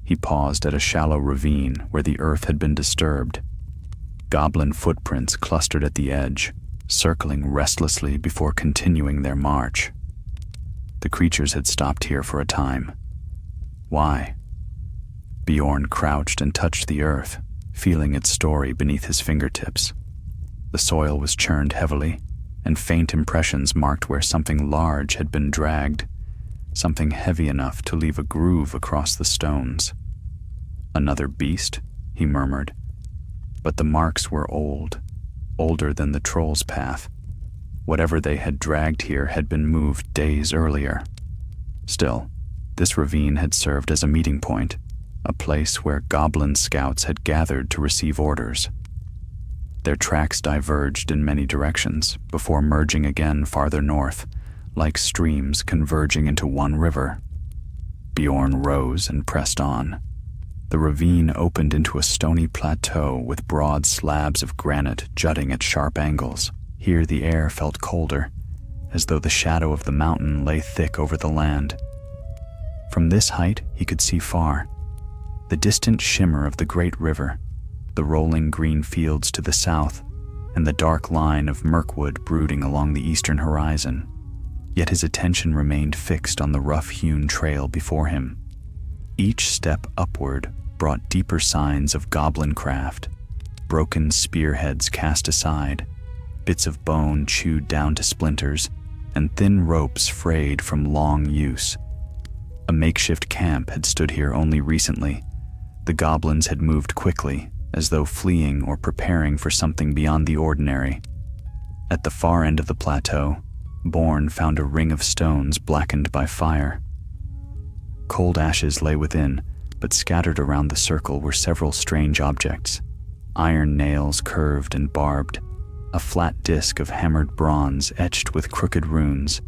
He paused at a shallow ravine where the earth had been disturbed. Goblin footprints clustered at the edge, circling restlessly before continuing their march. The creatures had stopped here for a time. Why? Beorn crouched and touched the earth, feeling its story beneath his fingertips. The soil was churned heavily, and faint impressions marked where something large had been dragged, something heavy enough to leave a groove across the stones. Another beast, he murmured. But the marks were old, older than the troll's path. Whatever they had dragged here had been moved days earlier. Still, this ravine had served as a meeting point, a place where goblin scouts had gathered to receive orders. Their tracks diverged in many directions before merging again farther north, like streams converging into one river. Beorn rose and pressed on. The ravine opened into a stony plateau with broad slabs of granite jutting at sharp angles. Here the air felt colder, as though the shadow of the mountain lay thick over the land. From this height he could see far. The distant shimmer of the great river, the rolling green fields to the south, and the dark line of Mirkwood brooding along the eastern horizon. Yet his attention remained fixed on the rough-hewn trail before him. Each step upward brought deeper signs of goblin craft, broken spearheads cast aside, bits of bone chewed down to splinters, and thin ropes frayed from long use. A makeshift camp had stood here only recently, The goblins had moved quickly, as though fleeing or preparing for something beyond the ordinary. At the far end of the plateau, Beorn found a ring of stones blackened by fire. Cold ashes lay within, but scattered around the circle were several strange objects. Iron nails curved and barbed, a flat disc of hammered bronze etched with crooked runes,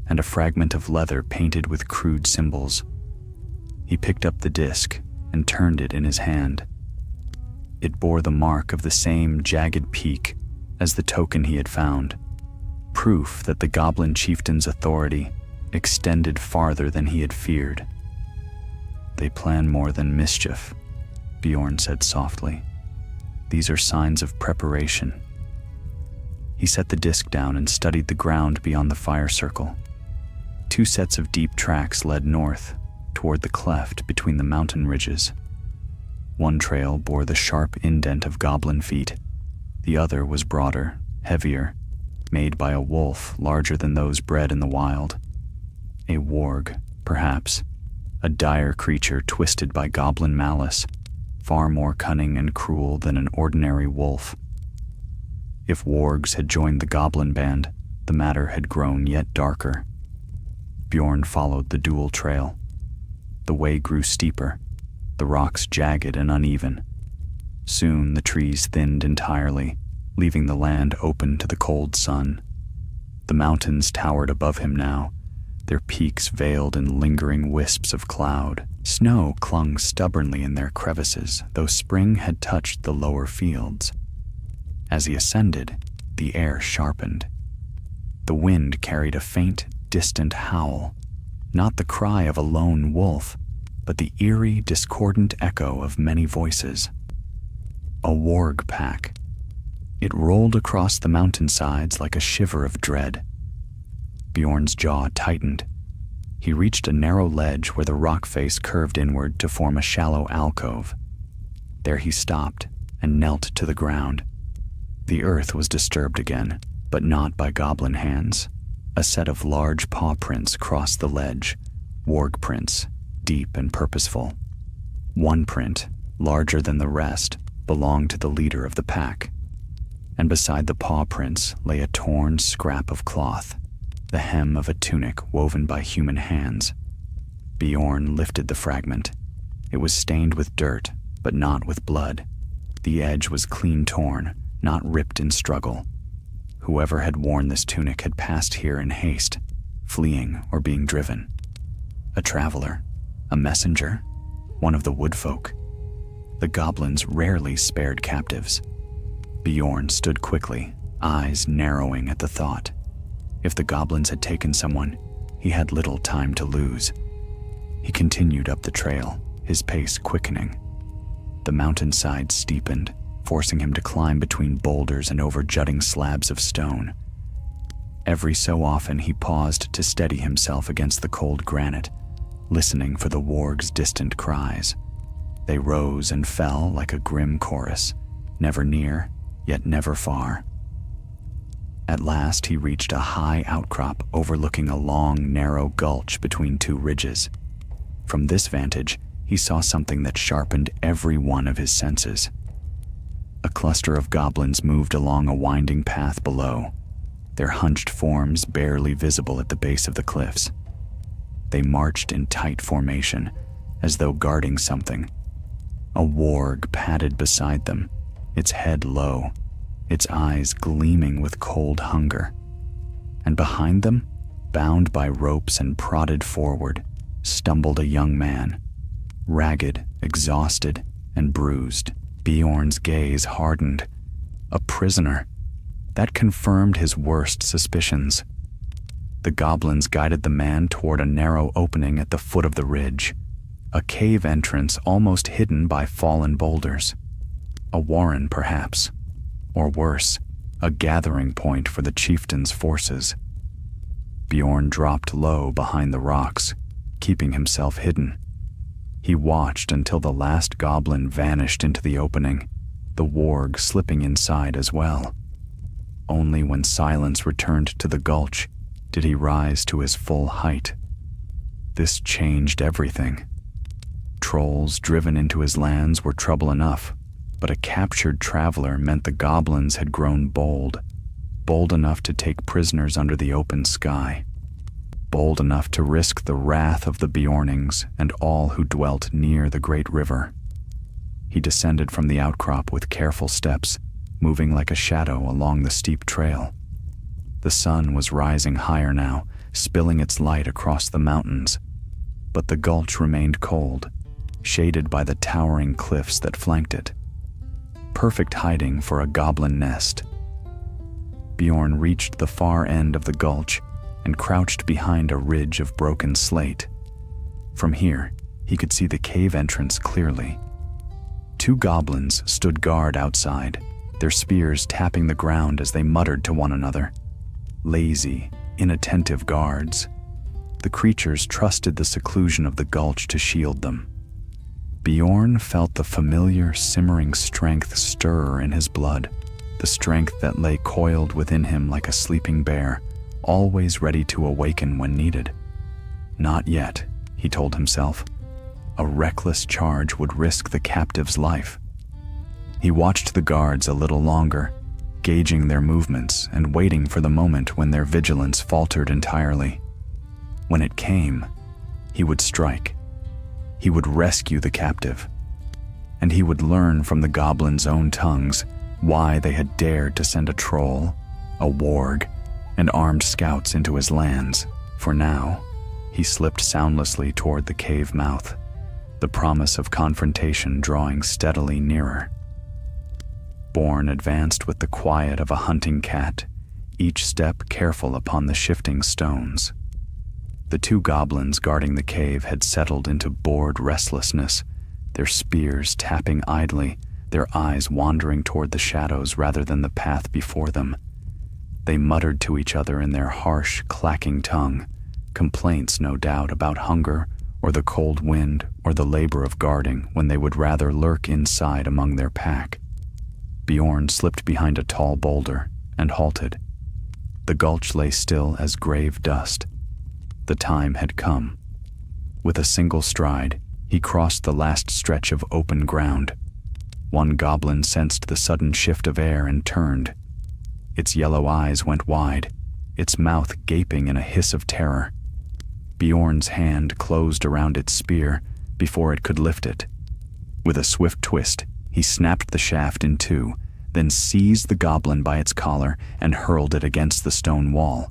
and a fragment of leather painted with crude symbols. He picked up the disc and turned it in his hand. It bore the mark of the same jagged peak as the token he had found, proof that the goblin chieftain's authority extended farther than he had feared. "They plan more than mischief," Beorn said softly. "These are signs of preparation." He set the disc down and studied the ground beyond the fire circle. 2 sets of deep tracks led north, toward the cleft between the mountain ridges. One trail bore the sharp indent of goblin feet. The other was broader, heavier, made by a wolf larger than those bred in the wild. A warg, perhaps, a dire creature twisted by goblin malice, far more cunning and cruel than an ordinary wolf. If wargs had joined the goblin band, the matter had grown yet darker. Beorn followed the dual trail. The way grew steeper, the rocks jagged and uneven. Soon the trees thinned entirely, leaving the land open to the cold sun. The mountains towered above him now, their peaks veiled in lingering wisps of cloud. Snow clung stubbornly in their crevices, though spring had touched the lower fields. As he ascended, the air sharpened. The wind carried a faint, distant howl, not the cry of a lone wolf, but the eerie, discordant echo of many voices. A warg pack. It rolled across the mountainsides like a shiver of dread. Beorn's jaw tightened. He reached a narrow ledge where the rock face curved inward to form a shallow alcove. There he stopped and knelt to the ground. The earth was disturbed again, but not by goblin hands. A set of large paw prints crossed the ledge, warg prints, deep and purposeful. One print, larger than the rest, belonged to the leader of the pack. And beside the paw prints lay a torn scrap of cloth, the hem of a tunic woven by human hands. Beorn lifted the fragment. It was stained with dirt, but not with blood. The edge was clean torn, not ripped in struggle. Whoever had worn this tunic had passed here in haste, fleeing or being driven. A traveler, a messenger, one of the woodfolk. The goblins rarely spared captives. Beorn stood quickly, eyes narrowing at the thought. If the goblins had taken someone, he had little time to lose. He continued up the trail, his pace quickening. The mountainside steepened, forcing him to climb between boulders and over jutting slabs of stone. Every so often he paused to steady himself against the cold granite, listening for the warg's distant cries. They rose and fell like a grim chorus, never near, yet never far. At last he reached a high outcrop overlooking a long, narrow gulch between 2 ridges. From this vantage, he saw something that sharpened every one of his senses. A cluster of goblins moved along a winding path below, their hunched forms barely visible at the base of the cliffs. They marched in tight formation, as though guarding something. A warg padded beside them, its head low, its eyes gleaming with cold hunger. And behind them, bound by ropes and prodded forward, stumbled a young man, ragged, exhausted, and bruised. Beorn's gaze hardened. A prisoner. That confirmed his worst suspicions. The goblins guided the man toward a narrow opening at the foot of the ridge, a cave entrance almost hidden by fallen boulders. A warren, perhaps, or worse, a gathering point for the chieftain's forces. Beorn dropped low behind the rocks, keeping himself hidden. He watched until the last goblin vanished into the opening, the warg slipping inside as well. Only when silence returned to the gulch did he rise to his full height. This changed everything. trolls driven into his lands were trouble enough, but a captured traveler meant the goblins had grown bold enough to take prisoners under the open sky, bold enough to risk the wrath of the Beornings and all who dwelt near the great river. He descended from the outcrop with careful steps, moving like a shadow along the steep trail. The sun was rising higher now, spilling its light across the mountains, but the gulch remained cold, shaded by the towering cliffs that flanked it. Perfect hiding for a goblin nest. Beorn reached the far end of the gulch and crouched behind a ridge of broken slate. From here, he could see the cave entrance clearly. 2 goblins stood guard outside, their spears tapping the ground as they muttered to one another. Lazy, inattentive guards. The creatures trusted the seclusion of the gulch to shield them. Beorn felt the familiar, simmering strength stir in his blood, the strength that lay coiled within him like a sleeping bear, always ready to awaken when needed. Not yet, he told himself. A reckless charge would risk the captive's life. He watched the guards a little longer, gauging their movements and waiting for the moment when their vigilance faltered entirely. When it came, he would strike. He would rescue the captive. And he would learn from the goblins' own tongues why they had dared to send a troll, a warg, and armed scouts into his lands. For now, he slipped soundlessly toward the cave mouth, the promise of confrontation drawing steadily nearer. Beorn advanced with the quiet of a hunting cat, each step careful upon the shifting stones. The 2 goblins guarding the cave had settled into bored restlessness, their spears tapping idly, their eyes wandering toward the shadows rather than the path before them. They muttered to each other in their harsh, clacking tongue, complaints no doubt about hunger or the cold wind or the labor of guarding when they would rather lurk inside among their pack. Beorn slipped behind a tall boulder and halted. The gulch lay still as grave dust. The time had come. With a single stride, he crossed the last stretch of open ground. One goblin sensed the sudden shift of air and turned. Its yellow eyes went wide, its mouth gaping in a hiss of terror. Beorn's hand closed around its spear before it could lift it. With a swift twist, he snapped the shaft in 2, then seized the goblin by its collar and hurled it against the stone wall.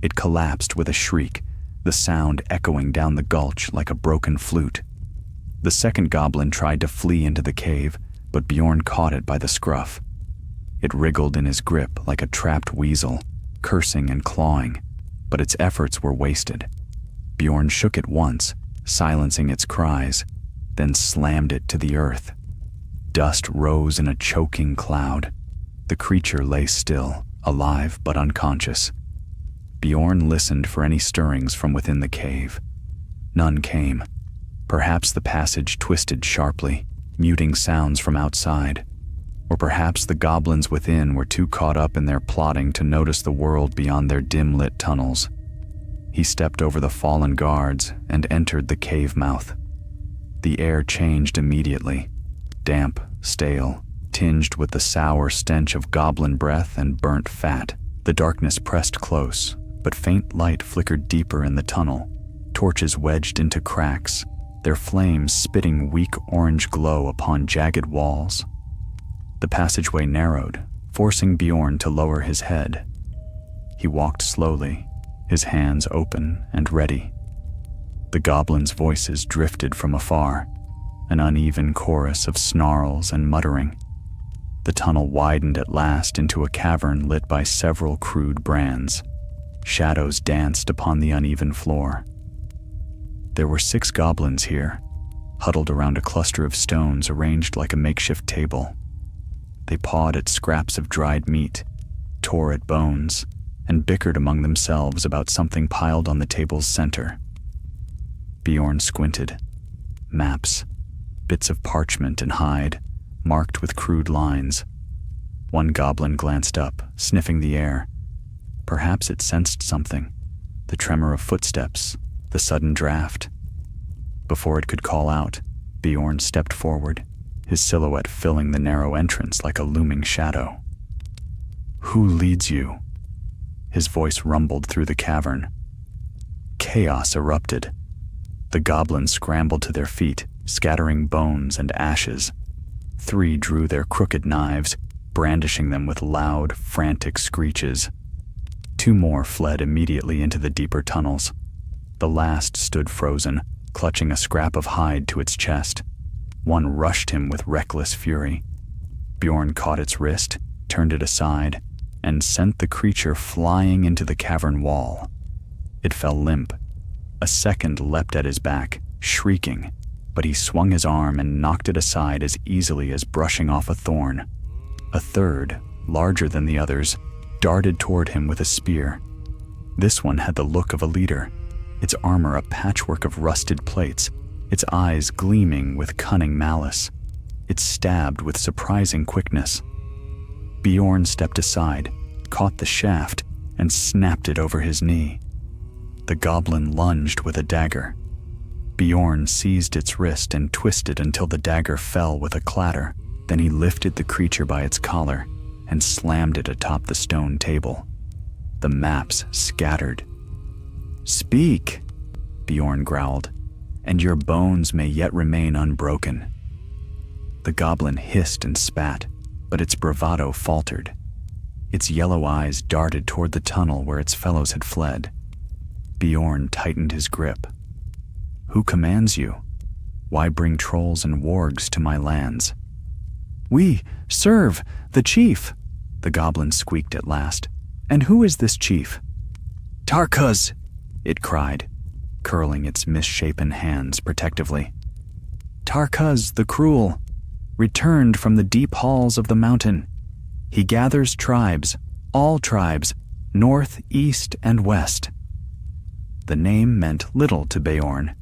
It collapsed with a shriek, the sound echoing down the gulch like a broken flute. The second goblin tried to flee into the cave, but Beorn caught it by the scruff. It wriggled in his grip like a trapped weasel, cursing and clawing, but its efforts were wasted. Beorn shook it once, silencing its cries, then slammed it to the earth. Dust rose in a choking cloud. The creature lay still, alive but unconscious. Beorn listened for any stirrings from within the cave. None came. Perhaps the passage twisted sharply, muting sounds from outside. Or perhaps the goblins within were too caught up in their plotting to notice the world beyond their dim-lit tunnels. He stepped over the fallen guards and entered the cave mouth. The air changed immediately, damp, stale, tinged with the sour stench of goblin breath and burnt fat. The darkness pressed close, but faint light flickered deeper in the tunnel, torches wedged into cracks, their flames spitting weak orange glow upon jagged walls. The passageway narrowed, forcing Beorn to lower his head. He walked slowly, his hands open and ready. The goblins' voices drifted from afar, an uneven chorus of snarls and muttering. The tunnel widened at last into a cavern lit by several crude brands. Shadows danced upon the uneven floor. There were 6 goblins here, huddled around a cluster of stones arranged like a makeshift table. They pawed at scraps of dried meat, tore at bones, and bickered among themselves about something piled on the table's center. Beorn squinted. Maps, bits of parchment and hide, marked with crude lines. One goblin glanced up, sniffing the air. Perhaps it sensed something, the tremor of footsteps, the sudden draft. Before it could call out, Beorn stepped forward, his silhouette filling the narrow entrance like a looming shadow. "Who leads you?" His voice rumbled through the cavern. Chaos erupted. The goblins scrambled to their feet, scattering bones and ashes. 3 drew their crooked knives, brandishing them with loud, frantic screeches. 2 more fled immediately into the deeper tunnels. The last stood frozen, clutching a scrap of hide to its chest. One rushed him with reckless fury. Beorn caught its wrist, turned it aside, and sent the creature flying into the cavern wall. It fell limp. A second leapt at his back, shrieking, but he swung his arm and knocked it aside as easily as brushing off a thorn. A third, larger than the others, darted toward him with a spear. This one had the look of a leader, its armor a patchwork of rusted plates, its eyes gleaming with cunning malice. It stabbed with surprising quickness. Beorn stepped aside, caught the shaft, and snapped it over his knee. The goblin lunged with a dagger. Beorn seized its wrist and twisted until the dagger fell with a clatter. Then he lifted the creature by its collar and slammed it atop the stone table. The maps scattered. "Speak," Beorn growled, "and your bones may yet remain unbroken." The goblin hissed and spat, but its bravado faltered. Its yellow eyes darted toward the tunnel where its fellows had fled. Beorn tightened his grip. "Who commands you? Why bring trolls and wargs to my lands?" "We serve the chief," the goblin squeaked at last. "And who is this chief?" "Tarkuz," it cried, curling its misshapen hands protectively. "Tarkuz the Cruel, returned from the deep halls of the mountain. He gathers tribes, all tribes, north, east, and west." The name meant little to Beorn,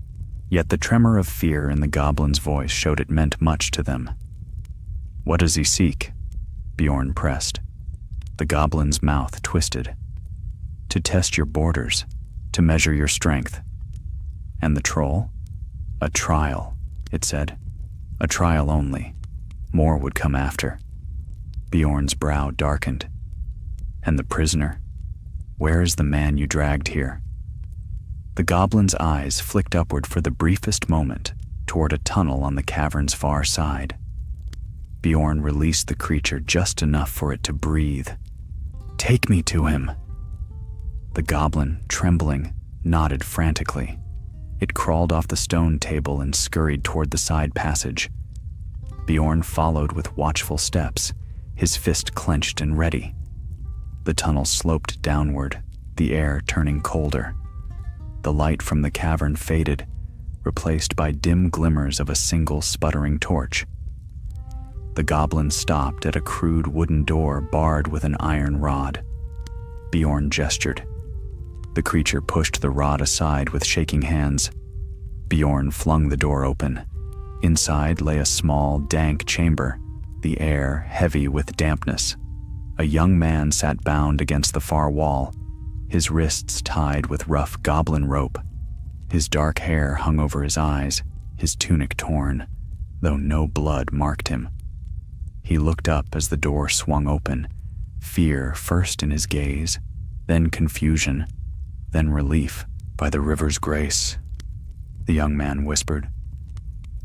yet the tremor of fear in the goblin's voice showed it meant much to them. "What does he seek?" Beorn pressed. The goblin's mouth twisted. "To test your borders, to measure your strength." "And the troll?" "A trial," it said. "A trial only. More would come after." Beorn's brow darkened. "And the prisoner? Where is the man you dragged here?" The goblin's eyes flicked upward for the briefest moment toward a tunnel on the cavern's far side. Beorn released the creature just enough for it to breathe. "Take me to him." The goblin, trembling, nodded frantically. It crawled off the stone table and scurried toward the side passage. Beorn followed with watchful steps, his fist clenched and ready. The tunnel sloped downward, the air turning colder. The light from the cavern faded, replaced by dim glimmers of a single sputtering torch. The goblin stopped at a crude wooden door barred with an iron rod. Beorn gestured. The creature pushed the rod aside with shaking hands. Beorn flung the door open. Inside lay a small, dank chamber, the air heavy with dampness. A young man sat bound against the far wall, his wrists tied with rough goblin rope. His dark hair hung over his eyes, his tunic torn, though no blood marked him. He looked up as the door swung open, fear first in his gaze, then confusion, then relief. "By the river's grace," the young man whispered.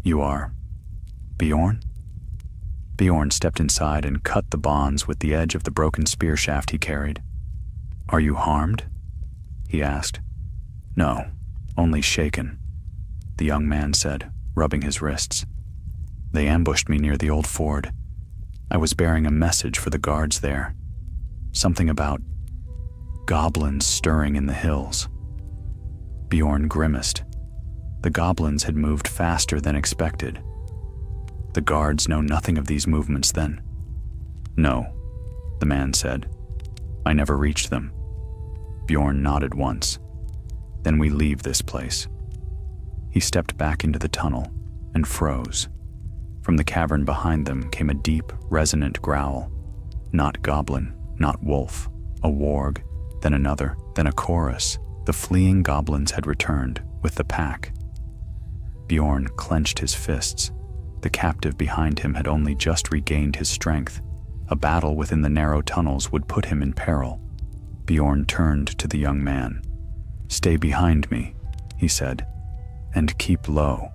"You are Beorn?" Beorn stepped inside and cut the bonds with the edge of the broken spear shaft he carried. "Are you harmed?" he asked. "No, only shaken," the young man said, rubbing his wrists. "They ambushed me near the old ford. I was bearing a message for the guards there. Something about goblins stirring in the hills." Beorn grimaced. The goblins had moved faster than expected. "The guards know nothing of these movements then?" "No," the man said. "I never reached them." Beorn nodded once. "Then we leave this place." He stepped back into the tunnel and froze. From the cavern behind them came a deep, resonant growl. Not goblin, not wolf, a warg, then another, then a chorus. The fleeing goblins had returned with the pack. Beorn clenched his fists. The captive behind him had only just regained his strength. A battle within the narrow tunnels would put him in peril. Beorn turned to the young man. "Stay behind me," he said, "and keep low."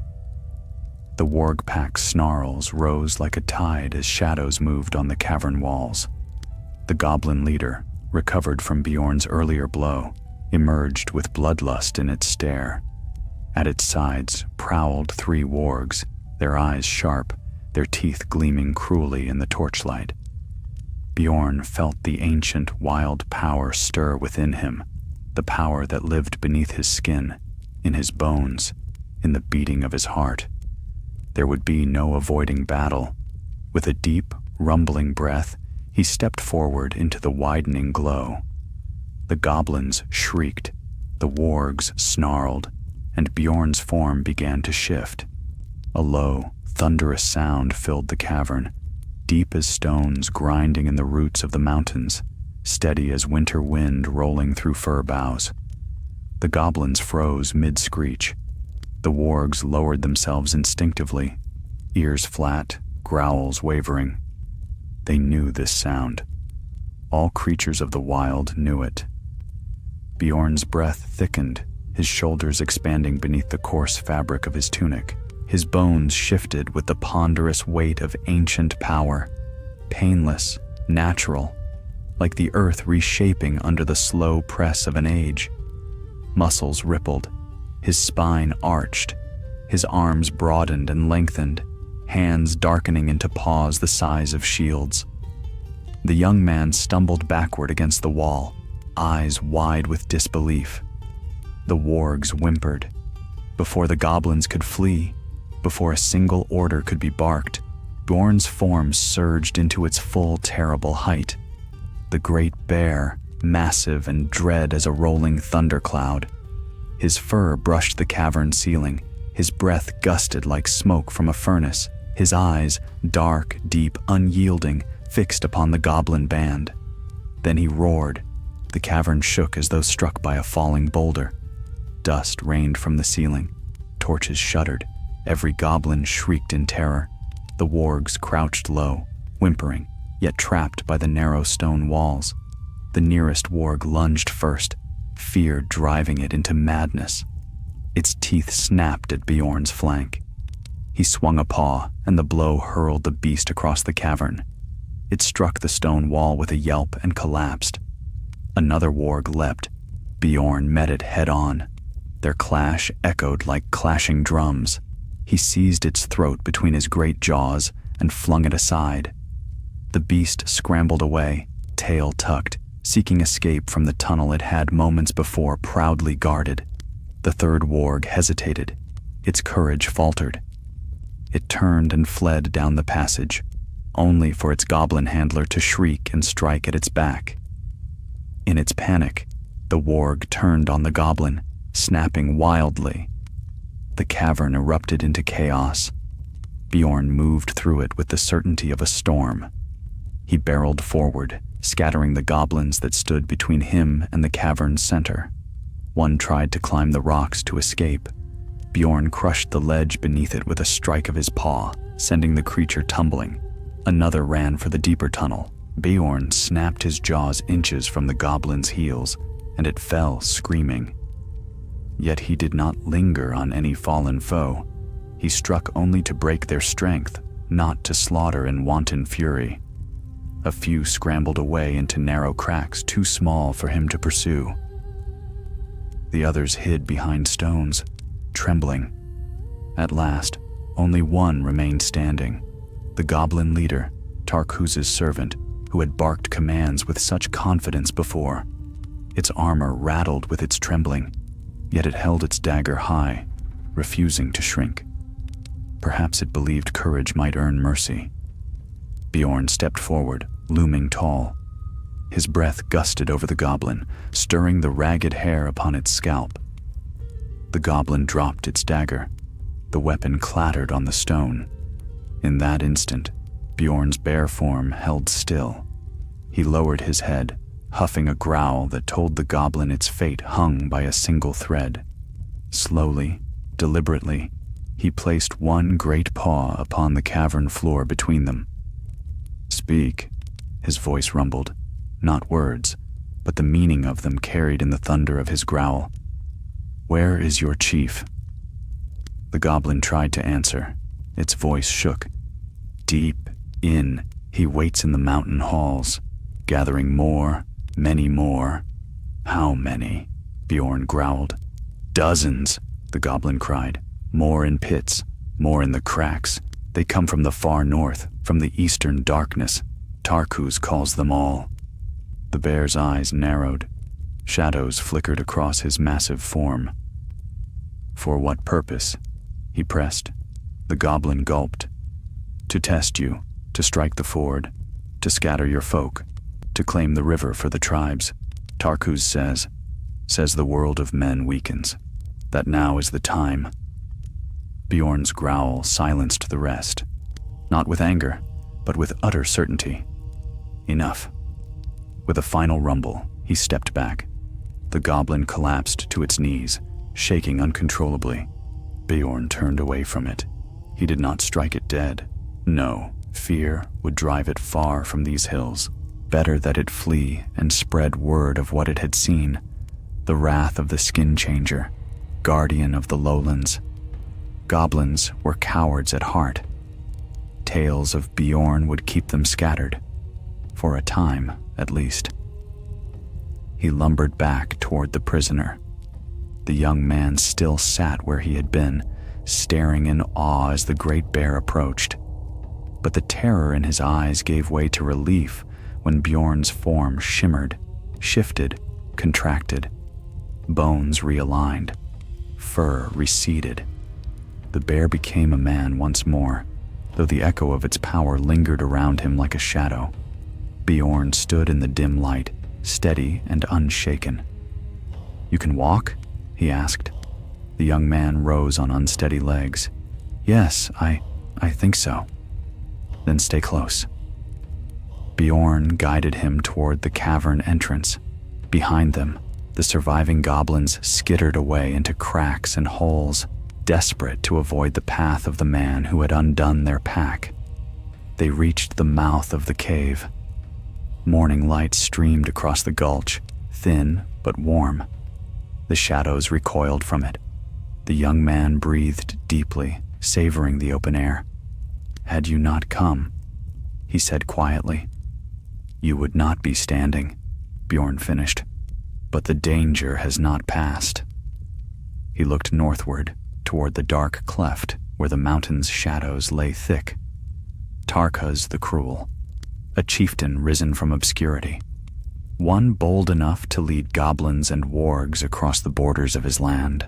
The warg pack's snarls rose like a tide as shadows moved on the cavern walls. The goblin leader, recovered from Beorn's earlier blow, emerged with bloodlust in its stare. At its sides prowled 3 wargs, their eyes sharp, their teeth gleaming cruelly in the torchlight. Beorn felt the ancient, wild power stir within him, the power that lived beneath his skin, in his bones, in the beating of his heart. There would be no avoiding battle. With a deep, rumbling breath, he stepped forward into the widening glow. The goblins shrieked, the wargs snarled, and Beorn's form began to shift. A low, thunderous sound filled the cavern, deep as stones grinding in the roots of the mountains, steady as winter wind rolling through fir boughs. The goblins froze mid-screech. The wargs lowered themselves instinctively, ears flat, growls wavering. They knew this sound. All creatures of the wild knew it. Beorn's breath thickened, his shoulders expanding beneath the coarse fabric of his tunic. His bones shifted with the ponderous weight of ancient power, painless, natural, like the earth reshaping under the slow press of an age. Muscles rippled, his spine arched, his arms broadened and lengthened, hands darkening into paws the size of shields. The young man stumbled backward against the wall, eyes wide with disbelief. The wargs whimpered. Before the goblins could flee, before a single order could be barked, Beorn's form surged into its full terrible height. The great bear, massive and dread as a rolling thundercloud. His fur brushed the cavern ceiling, his breath gusted like smoke from a furnace, his eyes, dark, deep, unyielding, fixed upon the goblin band. Then he roared. The cavern shook as though struck by a falling boulder. Dust rained from the ceiling. Torches shuddered. Every goblin shrieked in terror. The wargs crouched low, whimpering, yet trapped by the narrow stone walls. The nearest warg lunged first, fear driving it into madness. Its teeth snapped at Beorn's flank. He swung a paw, and the blow hurled the beast across the cavern. It struck the stone wall with a yelp and collapsed. Another warg leapt. Beorn met it head-on. Their clash echoed like clashing drums. He seized its throat between his great jaws and flung it aside. The beast scrambled away, tail tucked, seeking escape from the tunnel it had moments before proudly guarded. The third warg hesitated. Its courage faltered. It turned and fled down the passage, only for its goblin handler to shriek and strike at its back. In its panic, the warg turned on the goblin, snapping wildly. The cavern erupted into chaos. Beorn moved through it with the certainty of a storm. He barreled forward, scattering the goblins that stood between him and the cavern's center. One tried to climb the rocks to escape. Beorn crushed the ledge beneath it with a strike of his paw, sending the creature tumbling. Another ran for the deeper tunnel. Beorn snapped his jaws inches from the goblin's heels, and it fell screaming. Yet he did not linger on any fallen foe. He struck only to break their strength, not to slaughter in wanton fury. A few scrambled away into narrow cracks too small for him to pursue. The others hid behind stones, trembling. At last, only one remained standing. The goblin leader, Tarkhuz's servant, who had barked commands with such confidence before. Its armor rattled with its trembling, yet it held its dagger high, refusing to shrink. Perhaps it believed courage might earn mercy. Beorn stepped forward, looming tall. His breath gusted over the goblin, stirring the ragged hair upon its scalp. The goblin dropped its dagger. The weapon clattered on the stone. In that instant, Beorn's bare form held still. He lowered his head, huffing a growl that told the goblin its fate hung by a single thread. Slowly, deliberately, He placed one great paw upon the cavern floor between them. "Speak," his voice rumbled, not words, but the meaning of them carried in the thunder of his growl. "Where is your chief?" The goblin tried to answer. Its voice shook. "Deep in, he waits in the mountain halls, gathering more, many more." "How many?" Beorn growled. "Dozens," the goblin cried. "More in pits, more in the cracks. They come from the far north, from the eastern darkness. Tarkus calls them all." The bear's eyes narrowed. Shadows flickered across his massive form. "For what purpose?" he pressed. The goblin gulped. "To test you, to strike the ford, to scatter your folk, to claim the river for the tribes. Tarkus says the world of men weakens, that now is the time." Beorn's growl silenced the rest, not with anger, but with utter certainty. Enough. With a final rumble, he stepped back. The goblin collapsed to its knees, shaking uncontrollably. Beorn turned away from it. He did not strike it dead. No, fear would drive it far from these hills. Better that it flee and spread word of what it had seen. The wrath of the skin changer, guardian of the lowlands. Goblins were cowards at heart. Tales of Beorn would keep them scattered. For a time, at least. He lumbered back toward the prisoner. The young man still sat where he had been, staring in awe as the great bear approached. But the terror in his eyes gave way to relief when Beorn's form shimmered, shifted, contracted. Bones realigned, fur receded. The bear became a man once more, though the echo of its power lingered around him like a shadow. Beorn stood in the dim light, steady and unshaken. "You can walk?" he asked. The young man rose on unsteady legs. "Yes, I think so." "Then stay close." Beorn guided him toward the cavern entrance. Behind them, the surviving goblins skittered away into cracks and holes, desperate to avoid the path of the man who had undone their pack. They reached the mouth of the cave. Morning light streamed across the gulch, thin but warm. The shadows recoiled from it. The young man breathed deeply, savoring the open air. "Had you not come," he said quietly, "you would not be standing," Beorn finished. "But the danger has not passed." He looked northward, toward the dark cleft where the mountain's shadows lay thick. Tarkus the Cruel, a chieftain risen from obscurity. One bold enough to lead goblins and wargs across the borders of his land.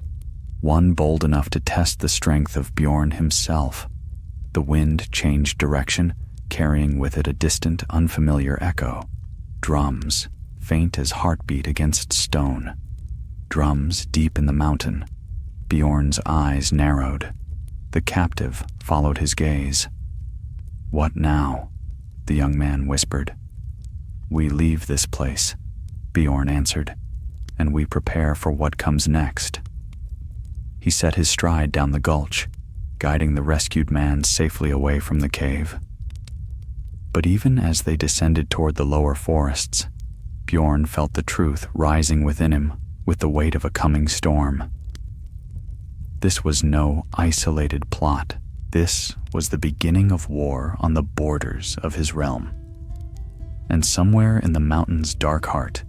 One bold enough to test the strength of Beorn himself. The wind changed direction, carrying with it a distant, unfamiliar echo. Drums, faint as heartbeat against stone. Drums deep in the mountain. Beorn's eyes narrowed. The captive followed his gaze. "What now?" the young man whispered. "We leave this place," Beorn answered, "and we prepare for what comes next." He set his stride down the gulch, guiding the rescued man safely away from the cave. But even as they descended toward the lower forests, Beorn felt the truth rising within him with the weight of a coming storm. This was no isolated plot. This was the beginning of war on the borders of his realm. And somewhere in the mountain's dark heart,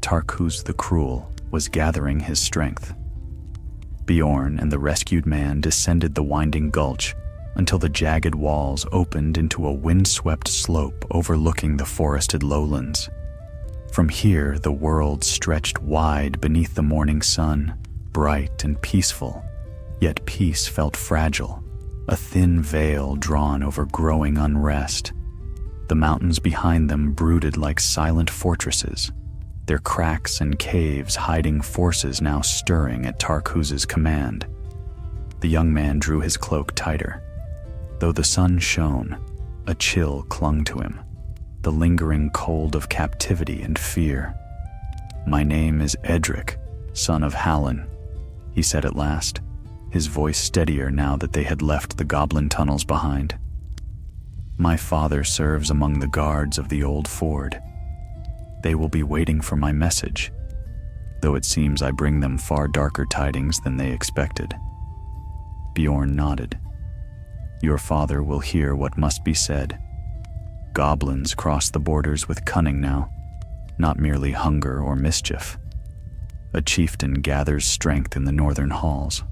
Tarkus the Cruel was gathering his strength. Beorn and the rescued man descended the winding gulch until the jagged walls opened into a windswept slope overlooking the forested lowlands. From here, the world stretched wide beneath the morning sun, bright and peaceful, yet peace felt fragile, a thin veil drawn over growing unrest. The mountains behind them brooded like silent fortresses, their cracks and caves hiding forces now stirring at Tarkus's command. The young man drew his cloak tighter. Though the sun shone, a chill clung to him, the lingering cold of captivity and fear. "My name is Edric, son of Hallen," he said at last. his voice steadier now that they had left the goblin tunnels behind. "My father serves among the guards of the old ford. They will be waiting for my message, though it seems I bring them far darker tidings than they expected." Beorn nodded. "Your father will hear what must be said. Goblins cross the borders with cunning now, not merely hunger or mischief. A chieftain gathers strength in the northern halls,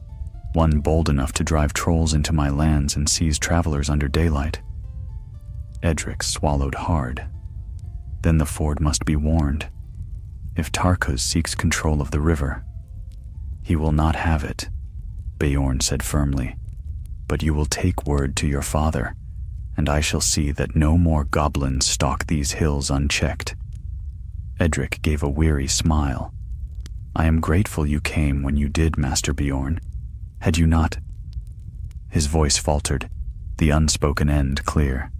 one bold enough to drive trolls into my lands and seize travelers under daylight." Edric swallowed hard. Then the ford must be warned. If Tarkus seeks control of the river, he will not have it, Beorn said firmly. "But you will take word to your father, and I shall see that no more goblins stalk these hills unchecked." Edric gave a weary smile. "I am grateful you came when you did, Master Beorn. Had you not—" His voice faltered, the unspoken end clear.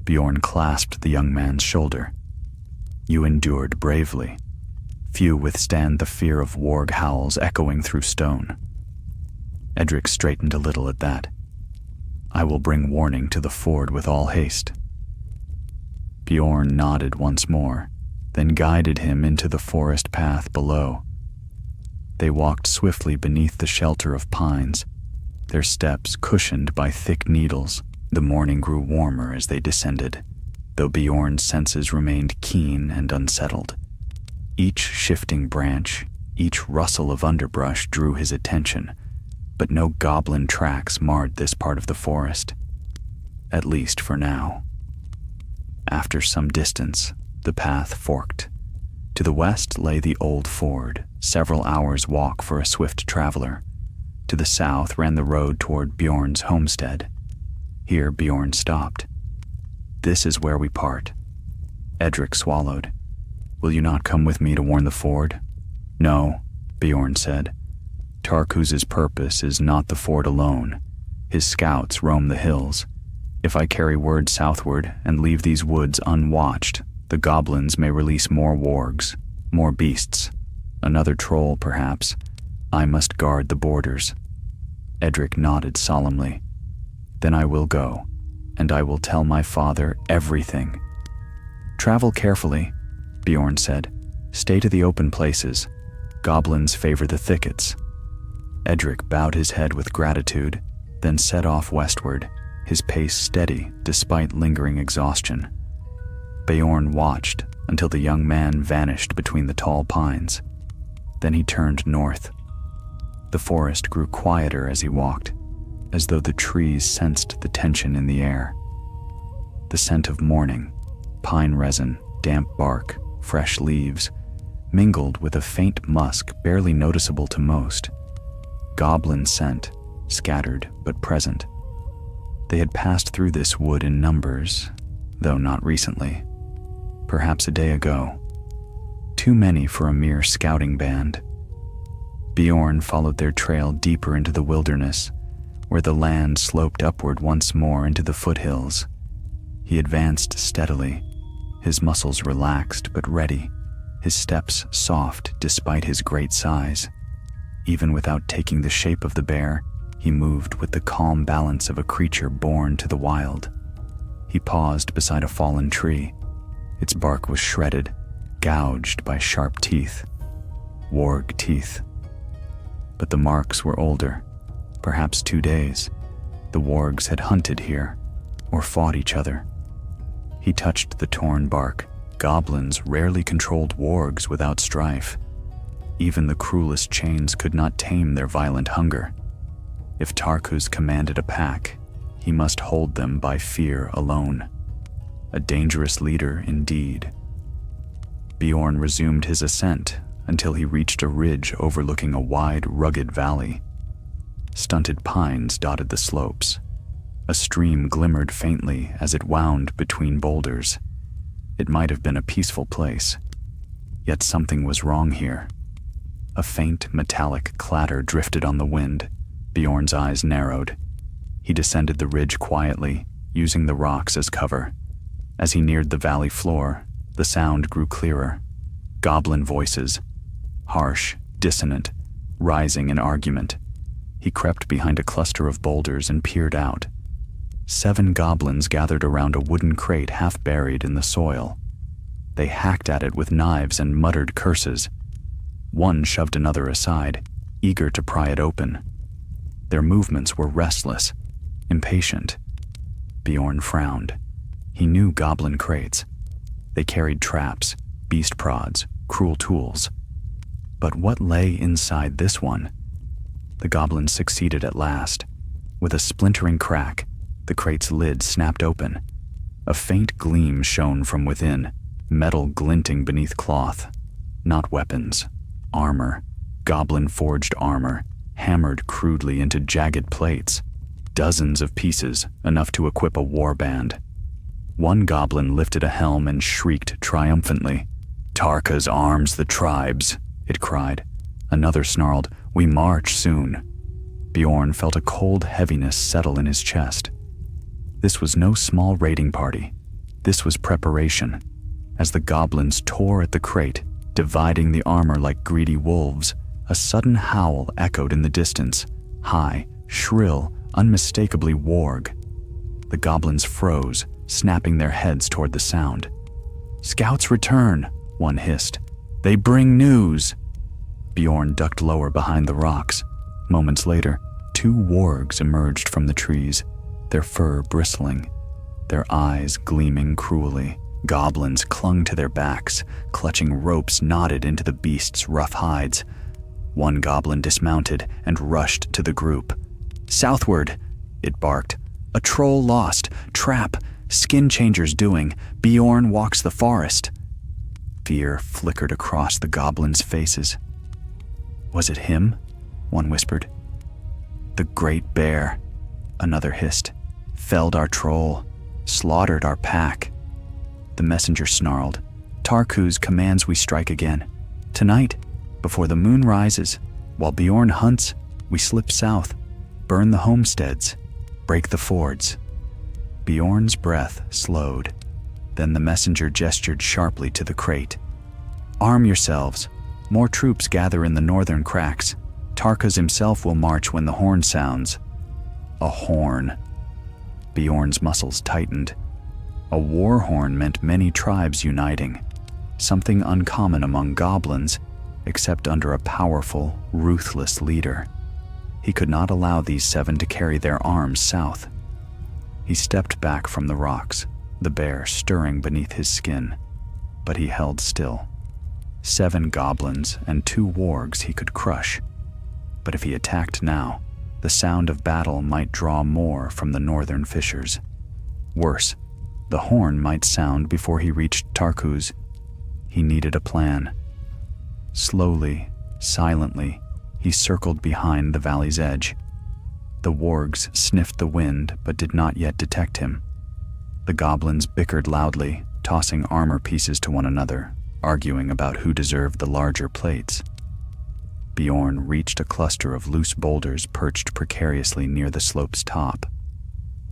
Beorn clasped the young man's shoulder. "You endured bravely. Few withstand the fear of warg howls echoing through stone." Edric straightened a little at that. "I will bring warning to the ford with all haste." Beorn nodded once more, then guided him into the forest path below. They walked swiftly beneath the shelter of pines, their steps cushioned by thick needles. The morning grew warmer as they descended, though Beorn's senses remained keen and unsettled. Each shifting branch, each rustle of underbrush drew his attention, but no goblin tracks marred this part of the forest, at least for now. After some distance, the path forked. To the west lay the old ford, several hours' walk for a swift traveler. To the south ran the road toward Beorn's homestead. Here Beorn stopped. "This is where we part." Edric swallowed. "Will you not come with me to warn the ford?" "No," Beorn said. "Tarkus's purpose is not the ford alone. His scouts roam the hills. If I carry word southward and leave these woods unwatched, the goblins may release more wargs, more beasts, another troll perhaps. I must guard the borders." Edric nodded solemnly. "Then I will go, and I will tell my father everything." "Travel carefully," Beorn said. "Stay to the open places. Goblins favor the thickets." Edric bowed his head with gratitude, then set off westward, his pace steady despite lingering exhaustion. Beorn watched until the young man vanished between the tall pines. Then he turned north. The forest grew quieter as he walked, as though the trees sensed the tension in the air. The scent of morning, pine resin, damp bark, fresh leaves, mingled with a faint musk barely noticeable to most. Goblin scent, scattered but present. They had passed through this wood in numbers, though not recently. Perhaps a day ago. Too many for a mere scouting band. Beorn followed their trail deeper into the wilderness, where the land sloped upward once more into the foothills. He advanced steadily, his muscles relaxed but ready, his steps soft despite his great size. Even without taking the shape of the bear, he moved with the calm balance of a creature born to the wild. He paused beside a fallen tree. Its bark was shredded, gouged by sharp teeth. Warg teeth. But the marks were older, perhaps 2 days. The wargs had hunted here, or fought each other. He touched the torn bark. Goblins rarely controlled wargs without strife. Even the cruelest chains could not tame their violent hunger. If Tarkus commanded a pack, he must hold them by fear alone. A dangerous leader indeed. Beorn resumed his ascent until he reached a ridge overlooking a wide, rugged valley. Stunted pines dotted the slopes. A stream glimmered faintly as it wound between boulders. It might have been a peaceful place, yet something was wrong here. A faint metallic clatter drifted on the wind. Beorn's eyes narrowed. He descended the ridge quietly, using the rocks as cover. As he neared the valley floor, the sound grew clearer. Goblin voices, harsh, dissonant, rising in argument. He crept behind a cluster of boulders and peered out. 7 goblins gathered around a wooden crate half buried in the soil. They hacked at it with knives and muttered curses. One shoved another aside, eager to pry it open. Their movements were restless, impatient. Beorn frowned. He knew goblin crates. They carried traps, beast prods, cruel tools. But what lay inside this one? The goblins succeeded at last. With a splintering crack, the crate's lid snapped open. A faint gleam shone from within, metal glinting beneath cloth. Not weapons, armor, goblin-forged armor, hammered crudely into jagged plates. Dozens of pieces, enough to equip a warband. One goblin lifted a helm and shrieked triumphantly. "Tarka's arms the tribes," it cried. Another snarled, "We march soon." Beorn felt a cold heaviness settle in his chest. This was no small raiding party. This was preparation. As the goblins tore at the crate, dividing the armor like greedy wolves, a sudden howl echoed in the distance, high, shrill, unmistakably warg. The goblins froze, snapping their heads toward the sound. "Scouts return," one hissed. "They bring news." Beorn ducked lower behind the rocks. Moments later, 2 wargs emerged from the trees, their fur bristling, their eyes gleaming cruelly. Goblins clung to their backs, clutching ropes knotted into the beasts' rough hides. One goblin dismounted and rushed to the group. "Southward," it barked. "A troll lost. Trap. Skin changers doing. Beorn walks the forest." Fear flickered across the goblins' faces. "Was it him?" one whispered. "The great bear," another hissed. "Felled our troll. Slaughtered our pack." The messenger snarled. "Tarkus commands we strike again. Tonight, before the moon rises, while Beorn hunts, we slip south, burn the homesteads, break the fords." Beorn's breath slowed. Then the messenger gestured sharply to the crate. "Arm yourselves. More troops gather in the northern cracks. Tarkas himself will march when the horn sounds." A horn. Beorn's muscles tightened. A war horn meant many tribes uniting, something uncommon among goblins, except under a powerful, ruthless leader. He could not allow these 7 to carry their arms south. He stepped back from the rocks, the bear stirring beneath his skin, but he held still. 7 goblins and 2 wargs he could crush, but if he attacked now, the sound of battle might draw more from the northern fissures. Worse, the horn might sound before he reached Tarkus. He needed a plan. Slowly, silently, he circled behind the valley's edge. The wargs sniffed the wind but did not yet detect him. The goblins bickered loudly, tossing armor pieces to one another, arguing about who deserved the larger plates. Beorn reached a cluster of loose boulders perched precariously near the slope's top.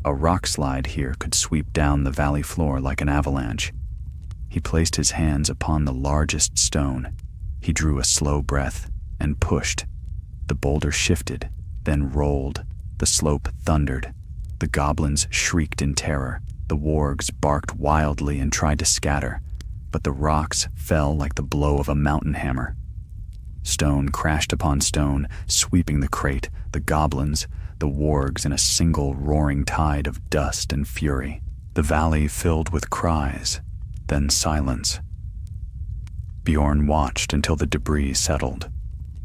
A rock slide here could sweep down the valley floor like an avalanche. He placed his hands upon the largest stone. He drew a slow breath and pushed. The boulder shifted, then rolled. The slope thundered. The goblins shrieked in terror. The wargs barked wildly and tried to scatter, but the rocks fell like the blow of a mountain hammer. Stone crashed upon stone, sweeping the crate, the goblins, the wargs in a single roaring tide of dust and fury. The valley filled with cries, then silence. Beorn watched until the debris settled.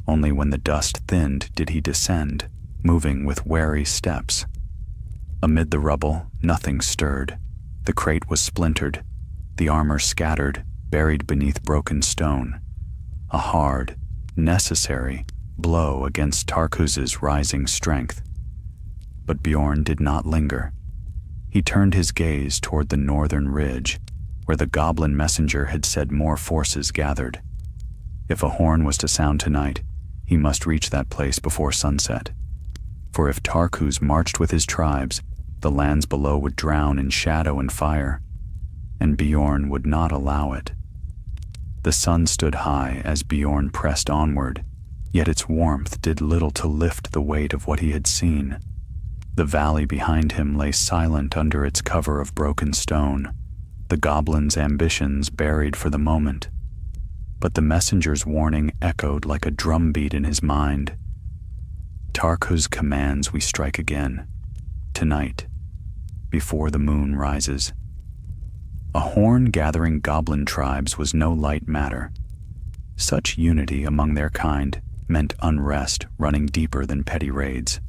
Only when the dust thinned did he descend, moving with wary steps. Amid the rubble, nothing stirred. The crate was splintered, the armor scattered, buried beneath broken stone. A hard, necessary blow against Tarkus's rising strength. But Beorn did not linger. He turned his gaze toward the northern ridge, where the goblin messenger had said more forces gathered. If a horn was to sound tonight, he must reach that place before sunset. For if Tarkus marched with his tribes, the lands below would drown in shadow and fire, and Beorn would not allow it. The sun stood high as Beorn pressed onward. Yet its warmth did little to lift the weight of what he had seen. The valley behind him lay silent under its cover of broken stone, the goblin's ambitions buried for the moment. But the messenger's warning echoed like a drumbeat in his mind. Tarku's commands we strike again, tonight, before the moon rises. A horn-gathering goblin tribes was no light matter. Such unity among their kind meant unrest running deeper than petty raids.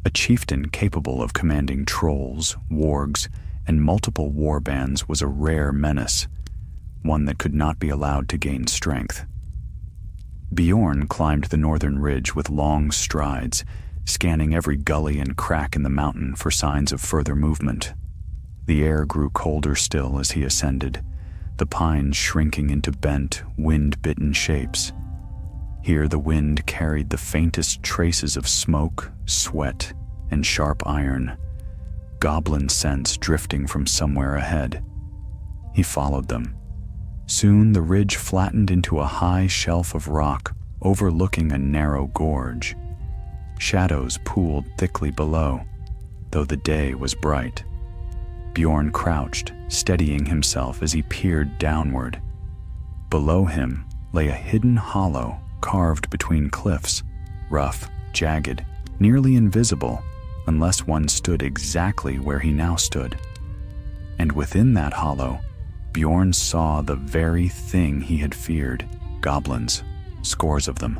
A chieftain capable of commanding trolls, wargs, and multiple war bands was a rare menace, one that could not be allowed to gain strength. Beorn climbed the northern ridge with long strides, scanning every gully and crack in the mountain for signs of further movement. The air grew colder still as he ascended, the pines shrinking into bent, wind-bitten shapes. Here the wind carried the faintest traces of smoke, sweat, and sharp iron, goblin scents drifting from somewhere ahead. He followed them. Soon the ridge flattened into a high shelf of rock overlooking a narrow gorge. Shadows pooled thickly below, though the day was bright. Beorn crouched, steadying himself as he peered downward. Below him lay a hidden hollow carved between cliffs, rough, jagged, nearly invisible, unless one stood exactly where he now stood. And within that hollow, Beorn saw the very thing he had feared: goblins, scores of them.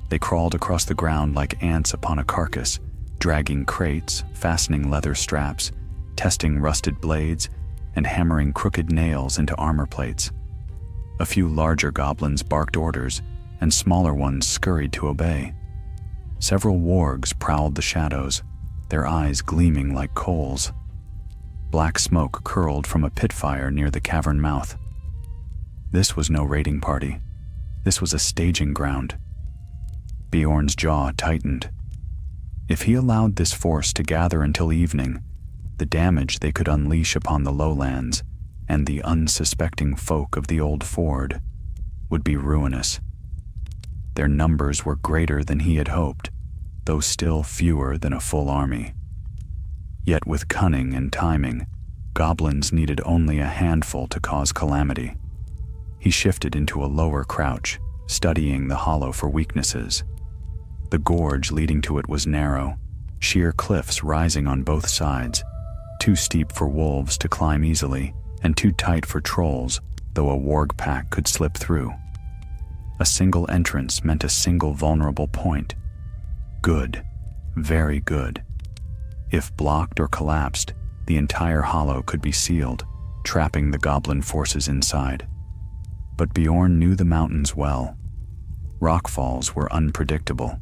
They crawled across the ground like ants upon a carcass, dragging crates, fastening leather straps, testing rusted blades, and hammering crooked nails into armor plates. A few larger goblins barked orders, and smaller ones scurried to obey. Several wargs prowled the shadows, their eyes gleaming like coals. Black smoke curled from a pit fire near the cavern mouth. This was no raiding party. This was a staging ground. Beorn's jaw tightened. If he allowed this force to gather until evening, the damage they could unleash upon the lowlands and the unsuspecting folk of the old ford would be ruinous. Their numbers were greater than he had hoped, though still fewer than a full army. Yet with cunning and timing, goblins needed only a handful to cause calamity. He shifted into a lower crouch, studying the hollow for weaknesses. The gorge leading to it was narrow, sheer cliffs rising on both sides, too steep for wolves to climb easily and too tight for trolls, though a warg pack could slip through. A single entrance meant a single vulnerable point. Good, very good. If blocked or collapsed, the entire hollow could be sealed, trapping the goblin forces inside. But Beorn knew the mountains well. Rockfalls were unpredictable.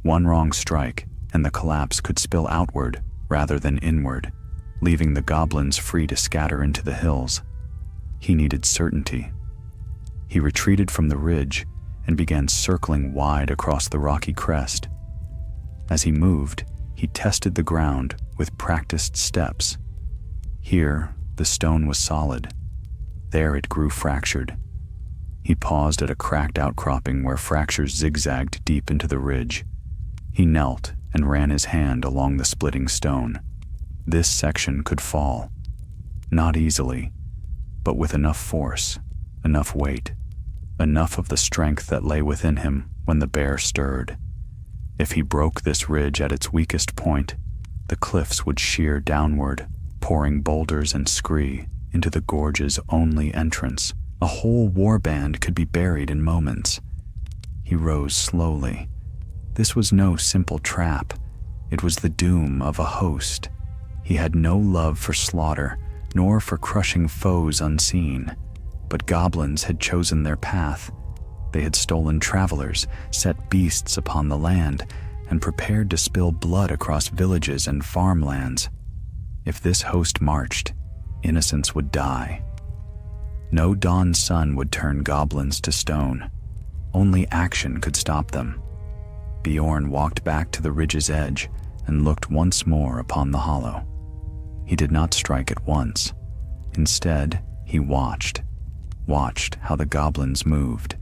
One wrong strike, and the collapse could spill outward rather than inward, leaving the goblins free to scatter into the hills. He needed certainty. He retreated from the ridge and began circling wide across the rocky crest. As he moved, he tested the ground with practiced steps. Here, the stone was solid. There it grew fractured. He paused at a cracked outcropping where fractures zigzagged deep into the ridge. He knelt and ran his hand along the splitting stone. This section could fall. Not easily, but with enough force, enough weight, enough of the strength that lay within him when the bear stirred. If he broke this ridge at its weakest point, the cliffs would shear downward, pouring boulders and scree into the gorge's only entrance. A whole warband could be buried in moments. He rose slowly. This was no simple trap. It was the doom of a host. He had no love for slaughter, nor for crushing foes unseen. But goblins had chosen their path. They had stolen travelers, set beasts upon the land, and prepared to spill blood across villages and farmlands. If this host marched, innocents would die. No dawn sun would turn goblins to stone. Only action could stop them. Beorn walked back to the ridge's edge and looked once more upon the hollow. He did not strike at once. Instead, he watched how the goblins moved,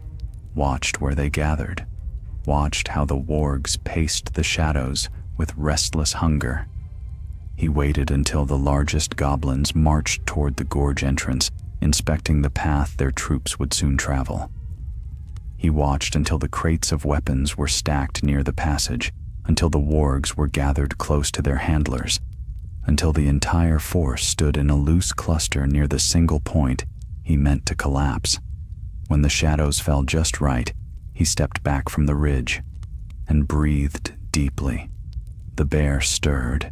watched where they gathered, watched how the wargs paced the shadows with restless hunger. He waited until the largest goblins marched toward the gorge entrance, inspecting the path their troops would soon travel. He watched until the crates of weapons were stacked near the passage, until the wargs were gathered close to their handlers, until the entire force stood in a loose cluster near the single point he meant to collapse. When the shadows fell just right, he stepped back from the ridge and breathed deeply. The bear stirred.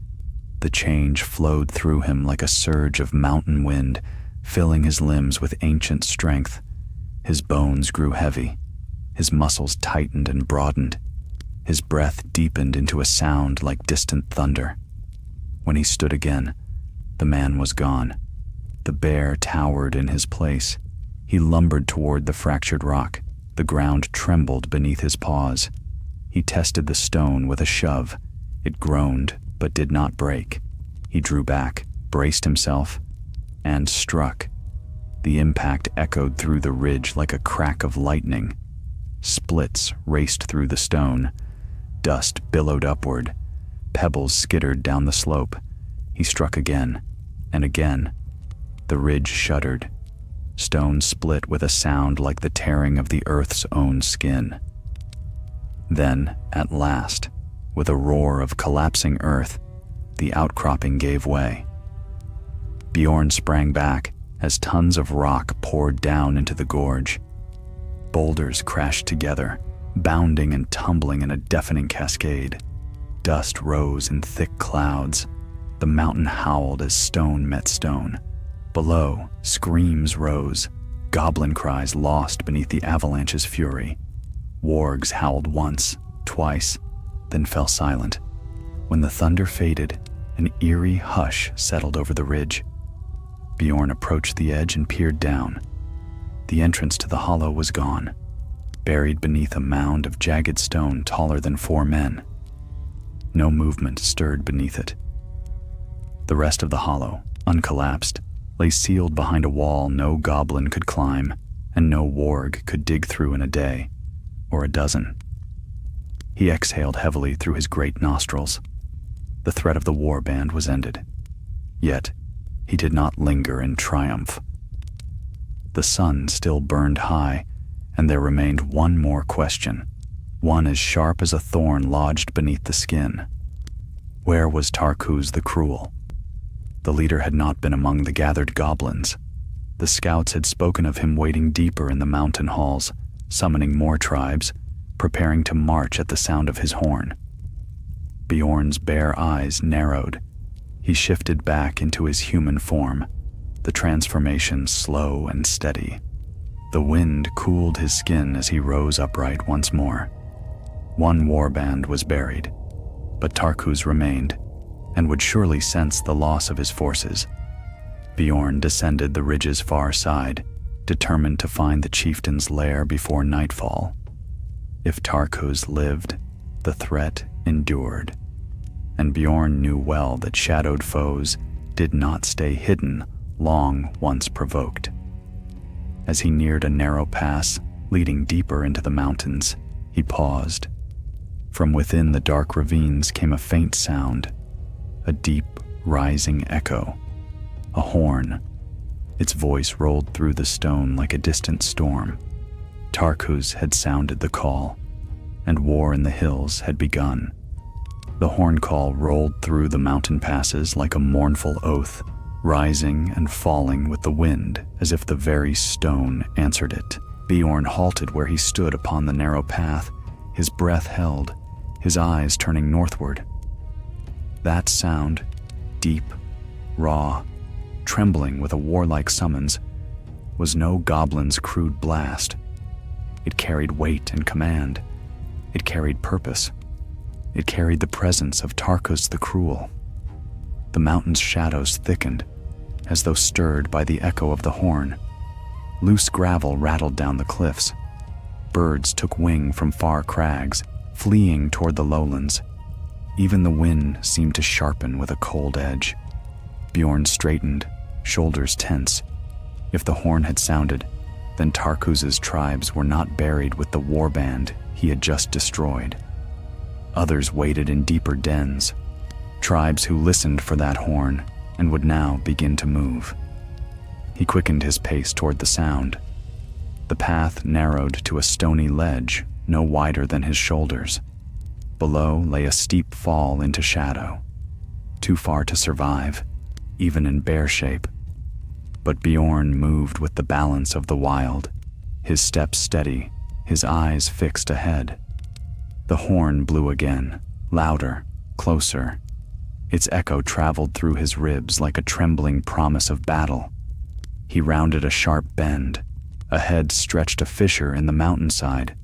The change flowed through him like a surge of mountain wind, filling his limbs with ancient strength. His bones grew heavy. His muscles tightened and broadened. His breath deepened into a sound like distant thunder. When he stood again, the man was gone. The bear towered in his place. He lumbered toward the fractured rock. The ground trembled beneath his paws. He tested the stone with a shove. It groaned, but did not break. He drew back, braced himself, and struck. The impact echoed through the ridge like a crack of lightning. Splits raced through the stone. Dust billowed upward. Pebbles skittered down the slope. He struck again, and again. The ridge shuddered. Stone split with a sound like the tearing of the earth's own skin. Then, at last, with a roar of collapsing earth, the outcropping gave way. Beorn sprang back as tons of rock poured down into the gorge. Boulders crashed together, bounding and tumbling in a deafening cascade. Dust rose in thick clouds. The mountain howled as stone met stone. Below, screams rose, goblin cries lost beneath the avalanche's fury. Wargs howled once, twice, then fell silent. When the thunder faded, an eerie hush settled over the ridge. Beorn approached the edge and peered down. The entrance to the hollow was gone, buried beneath a mound of jagged stone taller than 4 men. No movement stirred beneath it. The rest of the hollow, uncollapsed, lay sealed behind a wall no goblin could climb, and no warg could dig through in a day, or a dozen. He exhaled heavily through his great nostrils. The threat of the war band was ended. Yet, he did not linger in triumph. The sun still burned high, and there remained one more question, one as sharp as a thorn lodged beneath the skin. Where was Tarkuz the Cruel? The leader had not been among the gathered goblins. The scouts had spoken of him waiting deeper in the mountain halls, summoning more tribes, preparing to march at the sound of his horn. Beorn's bare eyes narrowed. He shifted back into his human form, the transformation slow and steady. The wind cooled his skin as he rose upright once more. One warband was buried, but Tarkuz remained, and would surely sense the loss of his forces. Beorn descended the ridge's far side, determined to find the chieftain's lair before nightfall. If Tarkuz lived, the threat endured, and Beorn knew well that shadowed foes did not stay hidden long once provoked. As he neared a narrow pass leading deeper into the mountains, he paused. From within the dark ravines came a faint sound, a deep, rising echo, a horn. Its voice rolled through the stone like a distant storm. Tarkuz had sounded the call, and war in the hills had begun. The horn call rolled through the mountain passes like a mournful oath, rising and falling with the wind as if the very stone answered it. Beorn halted where he stood upon the narrow path, his breath held, his eyes turning northward. That sound, deep, raw, trembling with a warlike summons, was no goblin's crude blast. It carried weight and command. It carried purpose. It carried the presence of Tarkuz the Cruel. The mountain's shadows thickened, as though stirred by the echo of the horn. Loose gravel rattled down the cliffs. Birds took wing from far crags, fleeing toward the lowlands. Even the wind seemed to sharpen with a cold edge. Beorn straightened, shoulders tense. If the horn had sounded, then Tarkuz's tribes were not buried with the warband he had just destroyed. Others waited in deeper dens, tribes who listened for that horn and would now begin to move. He quickened his pace toward the sound. The path narrowed to a stony ledge no wider than his shoulders. Below lay a steep fall into shadow, too far to survive, even in bear shape. But Beorn moved with the balance of the wild, his steps steady, his eyes fixed ahead. The horn blew again, louder, closer. Its echo traveled through his ribs like a trembling promise of battle. He rounded a sharp bend. Ahead stretched a fissure in the mountainside,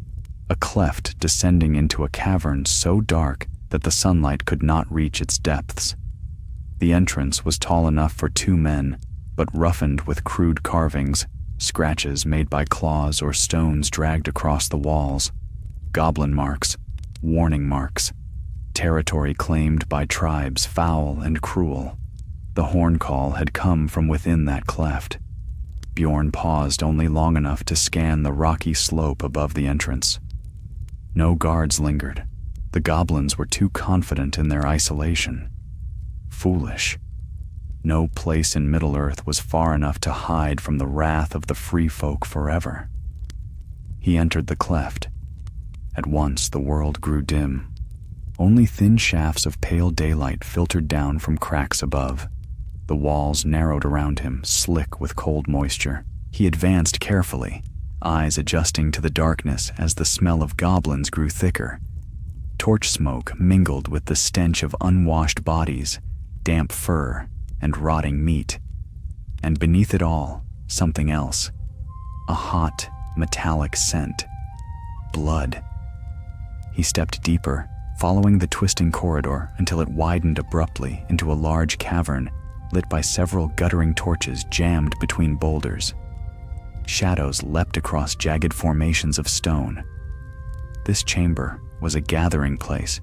a cleft descending into a cavern so dark that the sunlight could not reach its depths. The entrance was tall enough for 2 men, but roughened with crude carvings, scratches made by claws or stones dragged across the walls, goblin marks, warning marks, territory claimed by tribes foul and cruel. The horn call had come from within that cleft. Beorn paused only long enough to scan the rocky slope above the entrance. No guards lingered. The goblins were too confident in their isolation. Foolish. No place in Middle-earth was far enough to hide from the wrath of the free folk forever. He entered the cleft. At once the world grew dim. Only thin shafts of pale daylight filtered down from cracks above. The walls narrowed around him, slick with cold moisture. He advanced carefully, eyes adjusting to the darkness as the smell of goblins grew thicker. Torch smoke mingled with the stench of unwashed bodies, damp fur, and rotting meat. And beneath it all, something else. A hot, metallic scent. Blood. He stepped deeper, following the twisting corridor until it widened abruptly into a large cavern lit by several guttering torches jammed between boulders. Shadows leapt across jagged formations of stone. This chamber was a gathering place,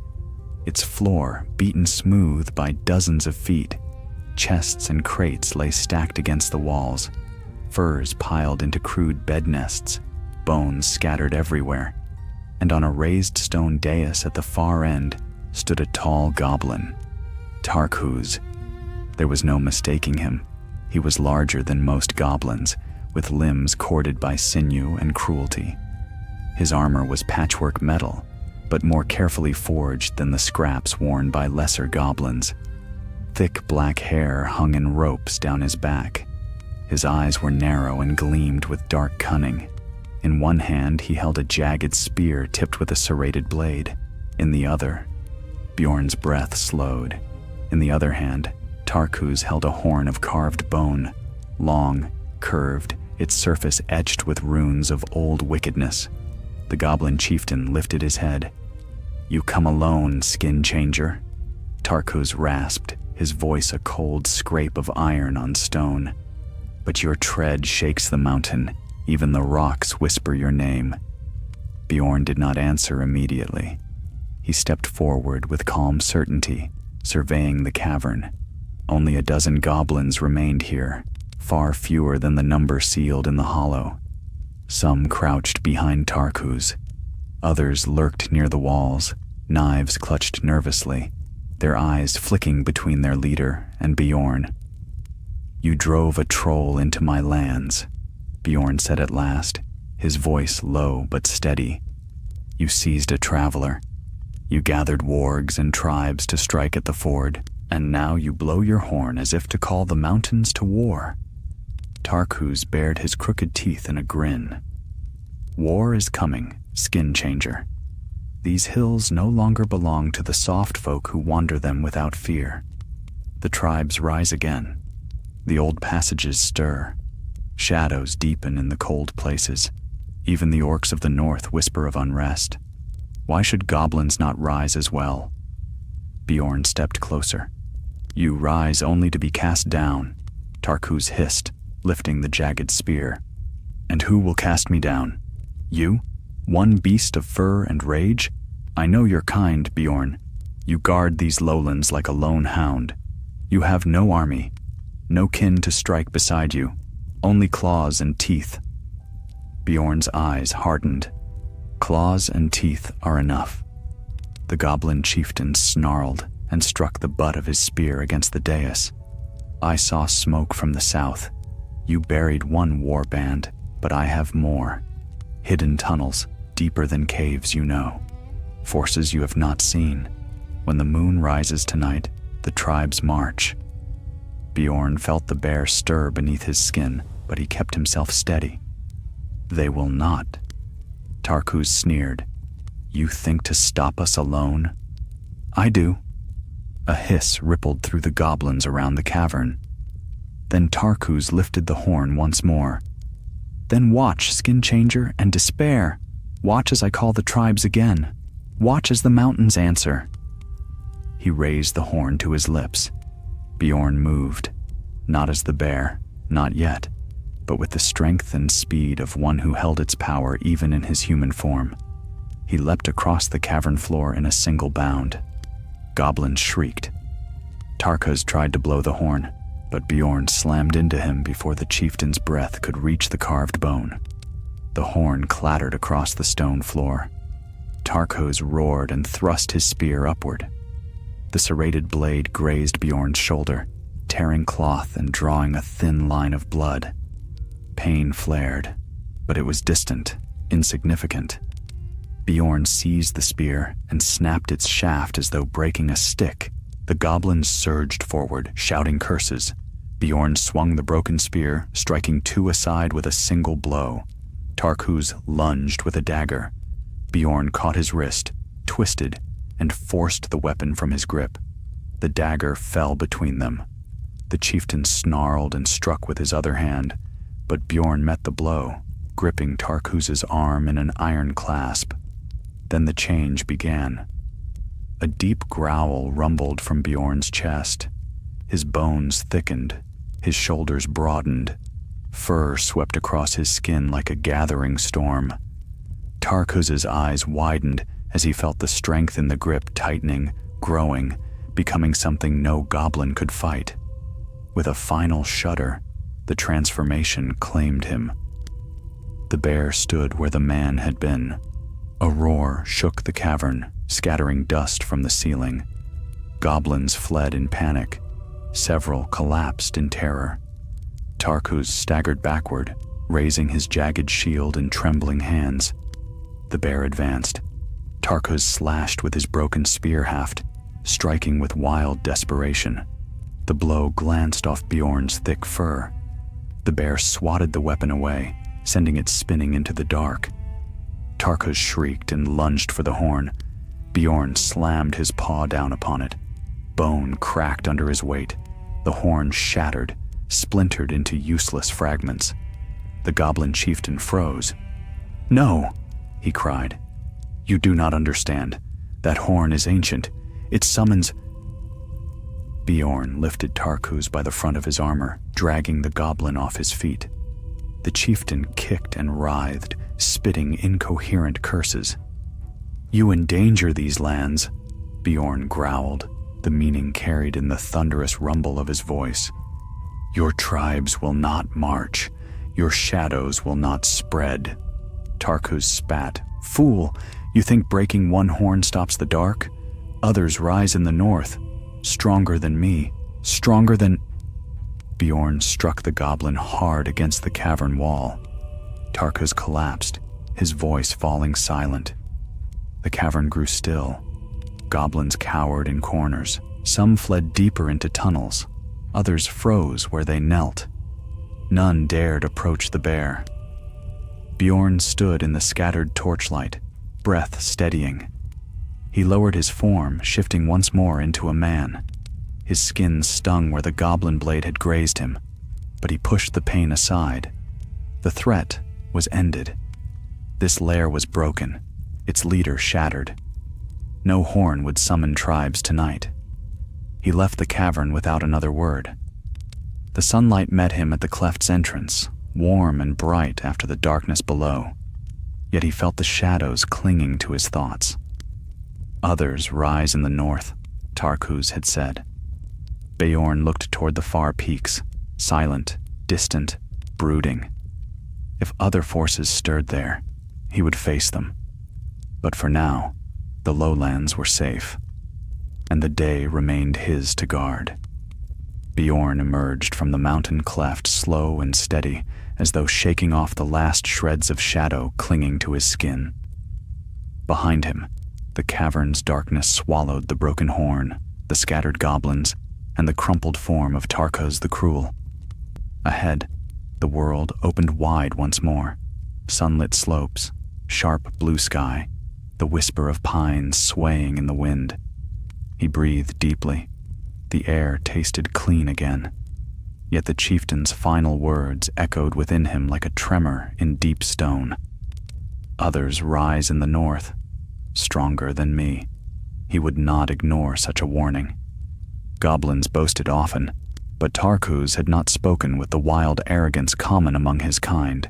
its floor beaten smooth by dozens of feet. Chests and crates lay stacked against the walls, furs piled into crude bed nests, bones scattered everywhere, and on a raised stone dais at the far end stood a tall goblin, Tarkhuz. There was no mistaking him. He was larger than most goblins, with limbs corded by sinew and cruelty. His armor was patchwork metal, but more carefully forged than the scraps worn by lesser goblins. Thick black hair hung in ropes down his back. His eyes were narrow and gleamed with dark cunning. In one hand he held a jagged spear tipped with a serrated blade. In the other, Beorn's breath slowed. In the other hand, Tarkhuz held a horn of carved bone, long, curved, its surface etched with runes of old wickedness. The goblin chieftain lifted his head. "You come alone, skin changer," Tarkhuz rasped, his voice a cold scrape of iron on stone. "But your tread shakes the mountain, even the rocks whisper your name." Beorn did not answer immediately. He stepped forward with calm certainty, surveying the cavern. Only a dozen goblins remained here, far fewer than the number sealed in the hollow. Some crouched behind Tarkhuz. Others lurked near the walls, knives clutched nervously, their eyes flicking between their leader and Beorn. "You drove a troll into my lands," Beorn said at last, his voice low but steady. "You seized a traveler. You gathered wargs and tribes to strike at the ford, and now you blow your horn as if to call the mountains to war." Tarkhuz bared his crooked teeth in a grin. "War is coming, skin changer. These hills no longer belong to the soft folk who wander them without fear. The tribes rise again. The old passages stir. Shadows deepen in the cold places. Even the orcs of the north whisper of unrest. Why should goblins not rise as well?" Beorn stepped closer. "You rise only to be cast down," Tarkhuz hissed, lifting the jagged spear. "And who will cast me down? You? One beast of fur and rage? I know your kind, Beorn. You guard these lowlands like a lone hound. You have no army, no kin to strike beside you, only claws and teeth." Beorn's eyes hardened. Claws and teeth are enough. The goblin chieftain snarled and struck the butt of his spear against the dais. I saw smoke from the south. You buried one war band, but I have more. Hidden tunnels, deeper than caves you know. Forces you have not seen. When the moon rises tonight, the tribes march. Beorn felt the bear stir beneath his skin, but he kept himself steady. They will not. Tarkus sneered. You think to stop us alone? I do. A hiss rippled through the goblins around the cavern. Then Tarkus lifted the horn once more. Then watch, Skin Changer, and despair. Watch as I call the tribes again. Watch as the mountains answer. He raised the horn to his lips. Beorn moved, not as the bear, not yet, but with the strength and speed of one who held its power even in his human form. He leapt across the cavern floor in a single bound. Goblins shrieked. Tarkus tried to blow the horn, but Beorn slammed into him before the chieftain's breath could reach the carved bone. The horn clattered across the stone floor. Tarkus roared and thrust his spear upward. The serrated blade grazed Beorn's shoulder, tearing cloth and drawing a thin line of blood. Pain flared, but it was distant, insignificant. Beorn seized the spear and snapped its shaft as though breaking a stick. The goblins surged forward, shouting curses. Beorn swung the broken spear, striking two aside with a single blow. Tarkus lunged with a dagger. Beorn caught his wrist, twisted, and forced the weapon from his grip. The dagger fell between them. The chieftain snarled and struck with his other hand, but Beorn met the blow, gripping Tarkus's arm in an iron clasp. Then the change began. A deep growl rumbled from Beorn's chest. His bones thickened, his shoulders broadened. Fur swept across his skin like a gathering storm. Tarkus's eyes widened as he felt the strength in the grip tightening, growing, becoming something no goblin could fight. With a final shudder, the transformation claimed him. The bear stood where the man had been. A roar shook the cavern, scattering dust from the ceiling. Goblins fled in panic. Several collapsed in terror. Tarkus staggered backward, raising his jagged shield in trembling hands. The bear advanced. Tarkus slashed with his broken spear haft, striking with wild desperation. The blow glanced off Beorn's thick fur. The bear swatted the weapon away, sending it spinning into the dark. Tarkus shrieked and lunged for the horn. Beorn slammed his paw down upon it. Bone cracked under his weight. The horn shattered, splintered into useless fragments. The goblin chieftain froze. "No!" he cried. "You do not understand. That horn is ancient. It summons..." Beorn lifted Tarkus by the front of his armor, dragging the goblin off his feet. The chieftain kicked and writhed, spitting incoherent curses. "You endanger these lands," Beorn growled, the meaning carried in the thunderous rumble of his voice. "Your tribes will not march. Your shadows will not spread." Tarkus spat. "Fool, you think breaking one horn stops the dark? Others rise in the north, stronger than me, stronger than..." Beorn struck the goblin hard against the cavern wall. Tarkus collapsed, his voice falling silent. The cavern grew still. Goblins cowered in corners. Some fled deeper into tunnels. Others froze where they knelt. None dared approach the bear. Beorn stood in the scattered torchlight, breath steadying. He lowered his form, shifting once more into a man. His skin stung where the goblin blade had grazed him, but he pushed the pain aside. The threat was ended. This lair was broken, its leader shattered. No horn would summon tribes tonight. He left the cavern without another word. The sunlight met him at the cleft's entrance, warm and bright after the darkness below. Yet he felt the shadows clinging to his thoughts. "Others rise in the north," Tarkus had said. Beorn looked toward the far peaks, silent, distant, brooding. If other forces stirred there, he would face them. But for now, the lowlands were safe, and the day remained his to guard. Beorn emerged from the mountain cleft slow and steady, as though shaking off the last shreds of shadow clinging to his skin. Behind him, the cavern's darkness swallowed the broken horn, the scattered goblins, and the crumpled form of Tarkaz the Cruel. Ahead, the world opened wide once more. Sunlit slopes, sharp blue sky, the whisper of pines swaying in the wind. He breathed deeply. The air tasted clean again. Yet the chieftain's final words echoed within him like a tremor in deep stone. Others rise in the north, stronger than me. He would not ignore such a warning. Goblins boasted often, but Tarkaz had not spoken with the wild arrogance common among his kind.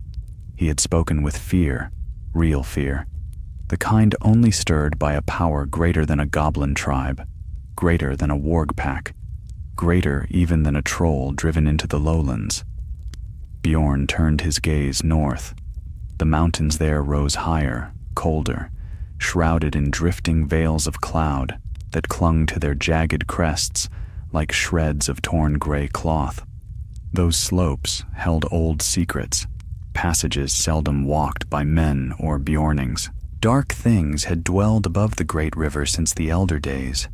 He had spoken with fear, real fear, the kind only stirred by a power greater than a goblin tribe, greater than a warg pack, greater even than a troll driven into the lowlands. Beorn turned his gaze north. The mountains there rose higher, colder, shrouded in drifting veils of cloud that clung to their jagged crests like shreds of torn gray cloth. Those slopes held old secrets, passages seldom walked by men or Beornings. Dark things had dwelled above the great river since the elder days,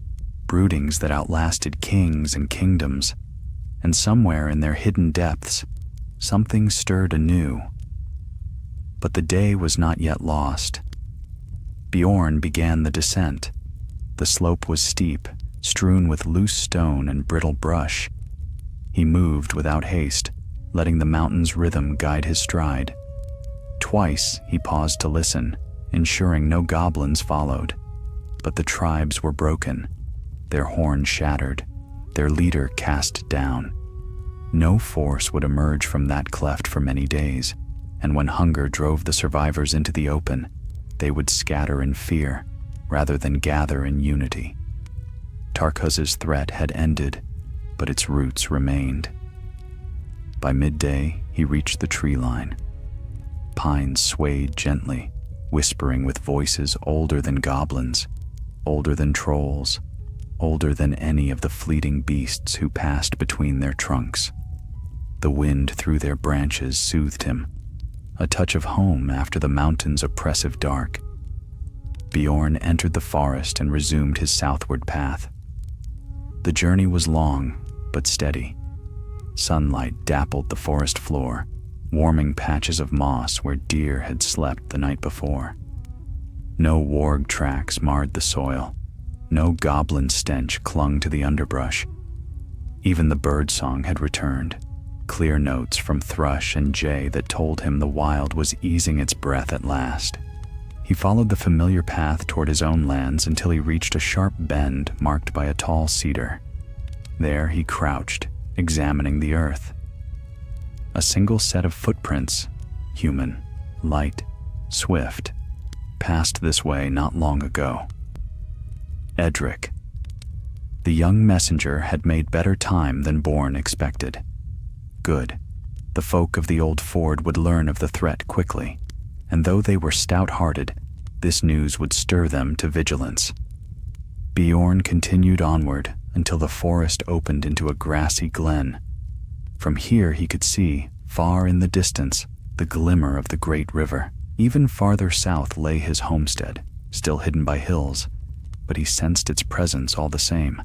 broodings that outlasted kings and kingdoms, and somewhere in their hidden depths, something stirred anew. But the day was not yet lost. Beorn began the descent. The slope was steep, strewn with loose stone and brittle brush. He moved without haste, letting the mountain's rhythm guide his stride. Twice he paused to listen, ensuring no goblins followed. But the tribes were broken, their horn shattered, their leader cast down. No force would emerge from that cleft for many days, and when hunger drove the survivors into the open, they would scatter in fear rather than gather in unity. Tarkaz's threat had ended, but its roots remained. By midday, he reached the tree line. Pines swayed gently, whispering with voices older than goblins, older than trolls, older than any of the fleeting beasts who passed between their trunks. The wind through their branches soothed him, a touch of home after the mountain's oppressive dark. Beorn entered the forest and resumed his southward path. The journey was long, but steady. Sunlight dappled the forest floor, warming patches of moss where deer had slept the night before. No warg tracks marred the soil. No goblin stench clung to the underbrush. Even the birdsong had returned, clear notes from thrush and jay that told him the wild was easing its breath at last. He followed the familiar path toward his own lands until he reached a sharp bend marked by a tall cedar. There he crouched, examining the earth. A single set of footprints, human, light, swift, passed this way not long ago. Edric. The young messenger had made better time than Beorn expected. Good. The folk of the old ford would learn of the threat quickly, and though they were stout-hearted, this news would stir them to vigilance. Beorn continued onward until the forest opened into a grassy glen. From here he could see, far in the distance, the glimmer of the great river. Even farther south lay his homestead, still hidden by hills, but he sensed its presence all the same.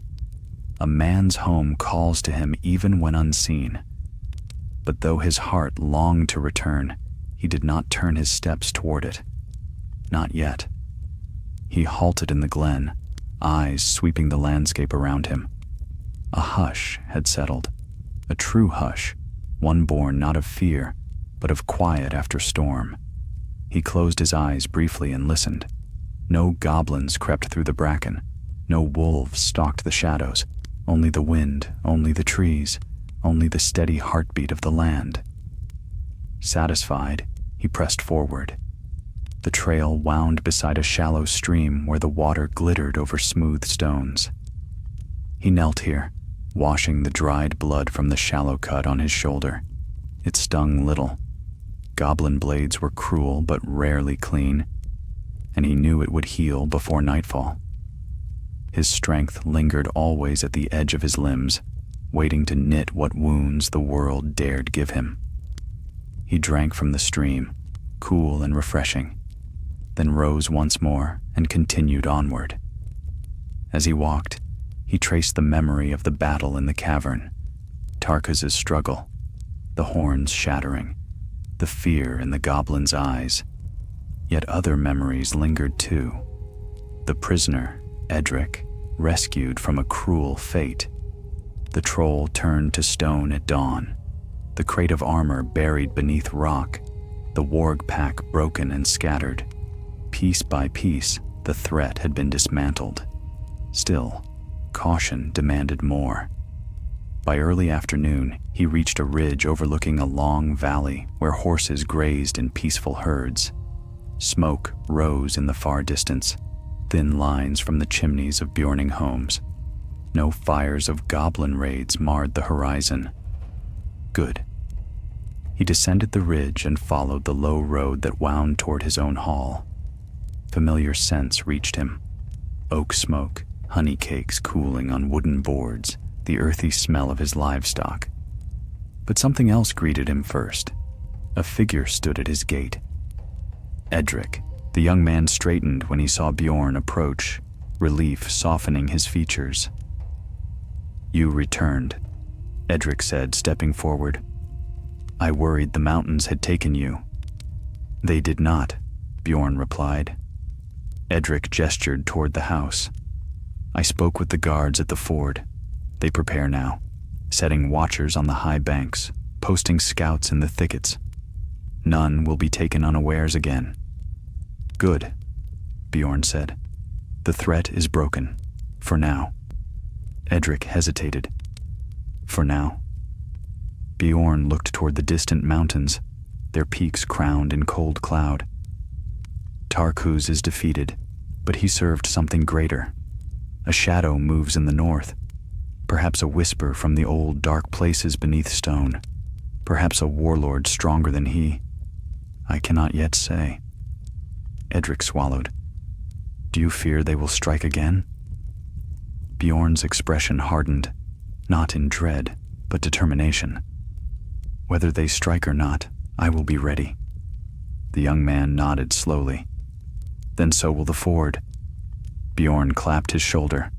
A man's home calls to him even when unseen. But though his heart longed to return, he did not turn his steps toward it. Not yet. He halted in the glen, eyes sweeping the landscape around him. A hush had settled, a true hush, one born not of fear, but of quiet after storm. He closed his eyes briefly and listened. No goblins crept through the bracken, no wolves stalked the shadows, only the wind, only the trees, only the steady heartbeat of the land. Satisfied, he pressed forward. The trail wound beside a shallow stream where the water glittered over smooth stones. He knelt here, washing the dried blood from the shallow cut on his shoulder. It stung little. Goblin blades were cruel but rarely clean, and he knew it would heal before nightfall. His strength lingered always at the edge of his limbs, waiting to knit what wounds the world dared give him. He drank from the stream, cool and refreshing, then rose once more and continued onward. As he walked, he traced the memory of the battle in the cavern, Tarkaz's struggle, the horns shattering, the fear in the goblin's eyes. Yet other memories lingered too. The prisoner, Edric, rescued from a cruel fate. The troll turned to stone at dawn. The crate of armor buried beneath rock. The warg pack broken and scattered. Piece by piece, the threat had been dismantled. Still, caution demanded more. By early afternoon, he reached a ridge overlooking a long valley where horses grazed in peaceful herds. Smoke rose in the far distance, thin lines from the chimneys of Beorning homes. No fires of goblin raids marred the horizon. Good. He descended the ridge and followed the low road that wound toward his own hall. Familiar scents reached him. Oak smoke, honey cakes cooling on wooden boards, the earthy smell of his livestock. But something else greeted him first. A figure stood at his gate. Edric. The young man straightened when he saw Beorn approach, relief softening his features. "You returned," Edric said, stepping forward. "I worried the mountains had taken you." "They did not," Beorn replied. Edric gestured toward the house. "I spoke with the guards at the ford. They prepare now, setting watchers on the high banks, posting scouts in the thickets. None will be taken unawares again." "Good," Beorn said. "The threat is broken, for now." Edric hesitated. "For now?" Beorn looked toward the distant mountains, their peaks crowned in cold cloud. "Tarkuz is defeated, but he served something greater. A shadow moves in the north, perhaps a whisper from the old dark places beneath stone, perhaps a warlord stronger than he. I cannot yet say." Edric swallowed. "Do you fear they will strike again?" Beorn's expression hardened, not in dread, but determination. "Whether they strike or not, I will be ready." The young man nodded slowly. "Then so will the ford." Beorn clapped his shoulder.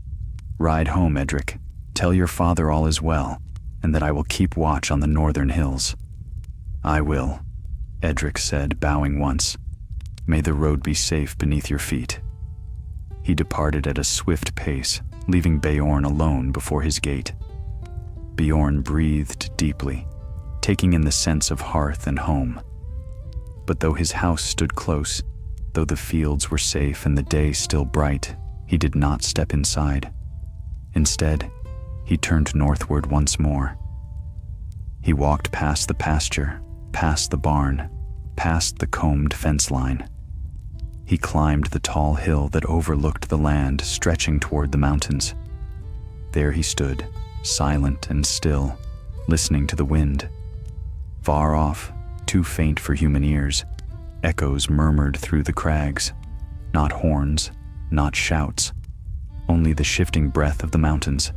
"Ride home, Edric. Tell your father all is well, and that I will keep watch on the northern hills." "I will," Edric said, bowing once. "May the road be safe beneath your feet." He departed at a swift pace, leaving Beorn alone before his gate. Beorn breathed deeply, taking in the sense of hearth and home. But though his house stood close, though the fields were safe and the day still bright, he did not step inside. Instead, he turned northward once more. He walked past the pasture, past the barn, past the combed fence line. He climbed the tall hill that overlooked the land stretching toward the mountains. There he stood, silent and still, listening to the wind. Far off, too faint for human ears, echoes murmured through the crags. Not horns, not shouts, only the shifting breath of the mountains.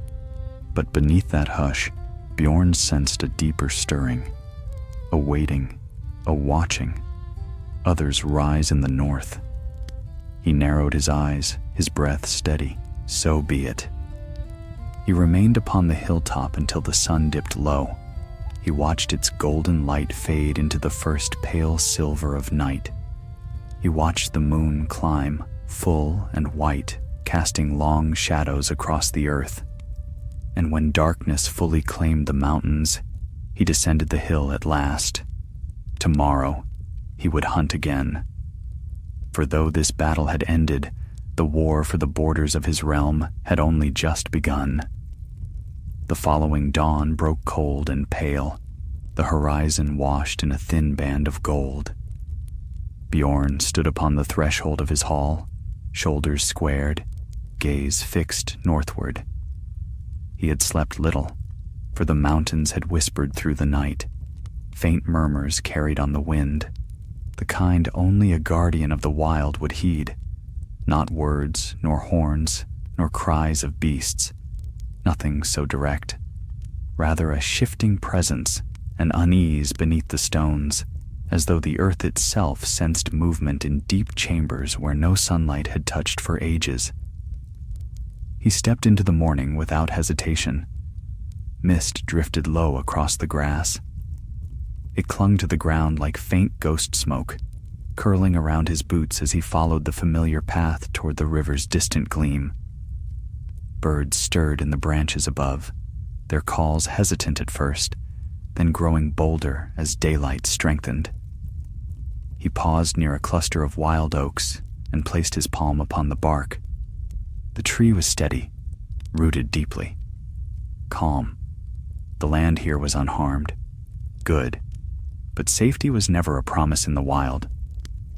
But beneath that hush, Beorn sensed a deeper stirring, a waiting, a watching. Others rise in the north. He narrowed his eyes, his breath steady. So be it. He remained upon the hilltop until the sun dipped low. He watched its golden light fade into the first pale silver of night. He watched the moon climb, full and white, casting long shadows across the earth. And when darkness fully claimed the mountains, he descended the hill at last. Tomorrow, he would hunt again. For though this battle had ended, the war for the borders of his realm had only just begun. The following dawn broke cold and pale, the horizon washed in a thin band of gold. Beorn stood upon the threshold of his hall, shoulders squared, gaze fixed northward. He had slept little, for the mountains had whispered through the night, faint murmurs carried on the wind, the kind only a guardian of the wild would heed, Not words, nor horns, nor cries of beasts. Nothing so direct. Rather a shifting presence, an unease beneath the stones, as though the earth itself sensed movement in deep chambers where no sunlight had touched for ages. He stepped into the morning without hesitation. Mist drifted low across the grass. It clung to the ground like faint ghost smoke, curling around his boots as he followed the familiar path toward the river's distant gleam. Birds stirred in the branches above, their calls hesitant at first, then growing bolder as daylight strengthened. He paused near a cluster of wild oaks and placed his palm upon the bark. The tree was steady, rooted deeply. Calm. The land here was unharmed. Good. But safety was never a promise in the wild,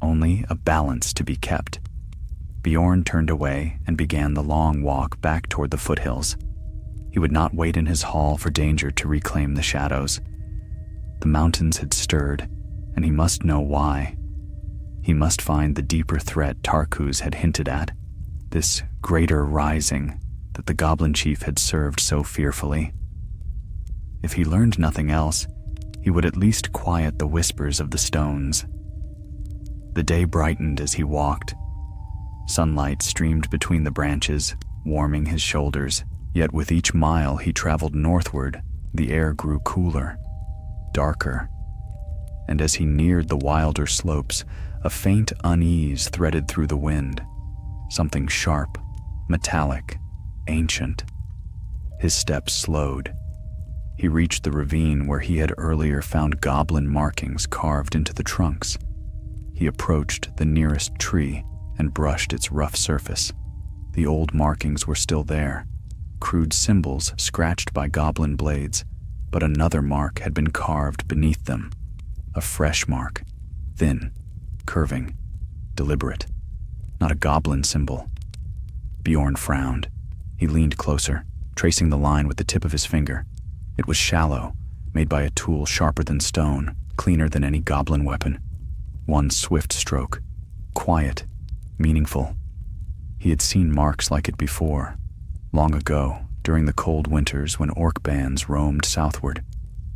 only a balance to be kept. Beorn turned away and began the long walk back toward the foothills. He would not wait in his hall for danger to reclaim the shadows. The mountains had stirred, and he must know why. He must find the deeper threat Tarkus had hinted at, this greater rising that the goblin chief had served so fearfully. If he learned nothing else, he would at least quiet the whispers of the stones. The day brightened as he walked. Sunlight streamed between the branches, warming his shoulders, yet with each mile he traveled northward, the air grew cooler, darker, and as he neared the wilder slopes, a faint unease threaded through the wind, something sharp, metallic, ancient. His steps slowed. He reached the ravine where he had earlier found goblin markings carved into the trunks. He approached the nearest tree and brushed its rough surface. The old markings were still there, crude symbols scratched by goblin blades, but another mark had been carved beneath them, a fresh mark, thin, curving, deliberate, not a goblin symbol. Beorn frowned. He leaned closer, tracing the line with the tip of his finger. It was shallow, made by a tool sharper than stone, cleaner than any goblin weapon. One swift stroke, quiet, meaningful. He had seen marks like it before, long ago, during the cold winters when orc bands roamed southward,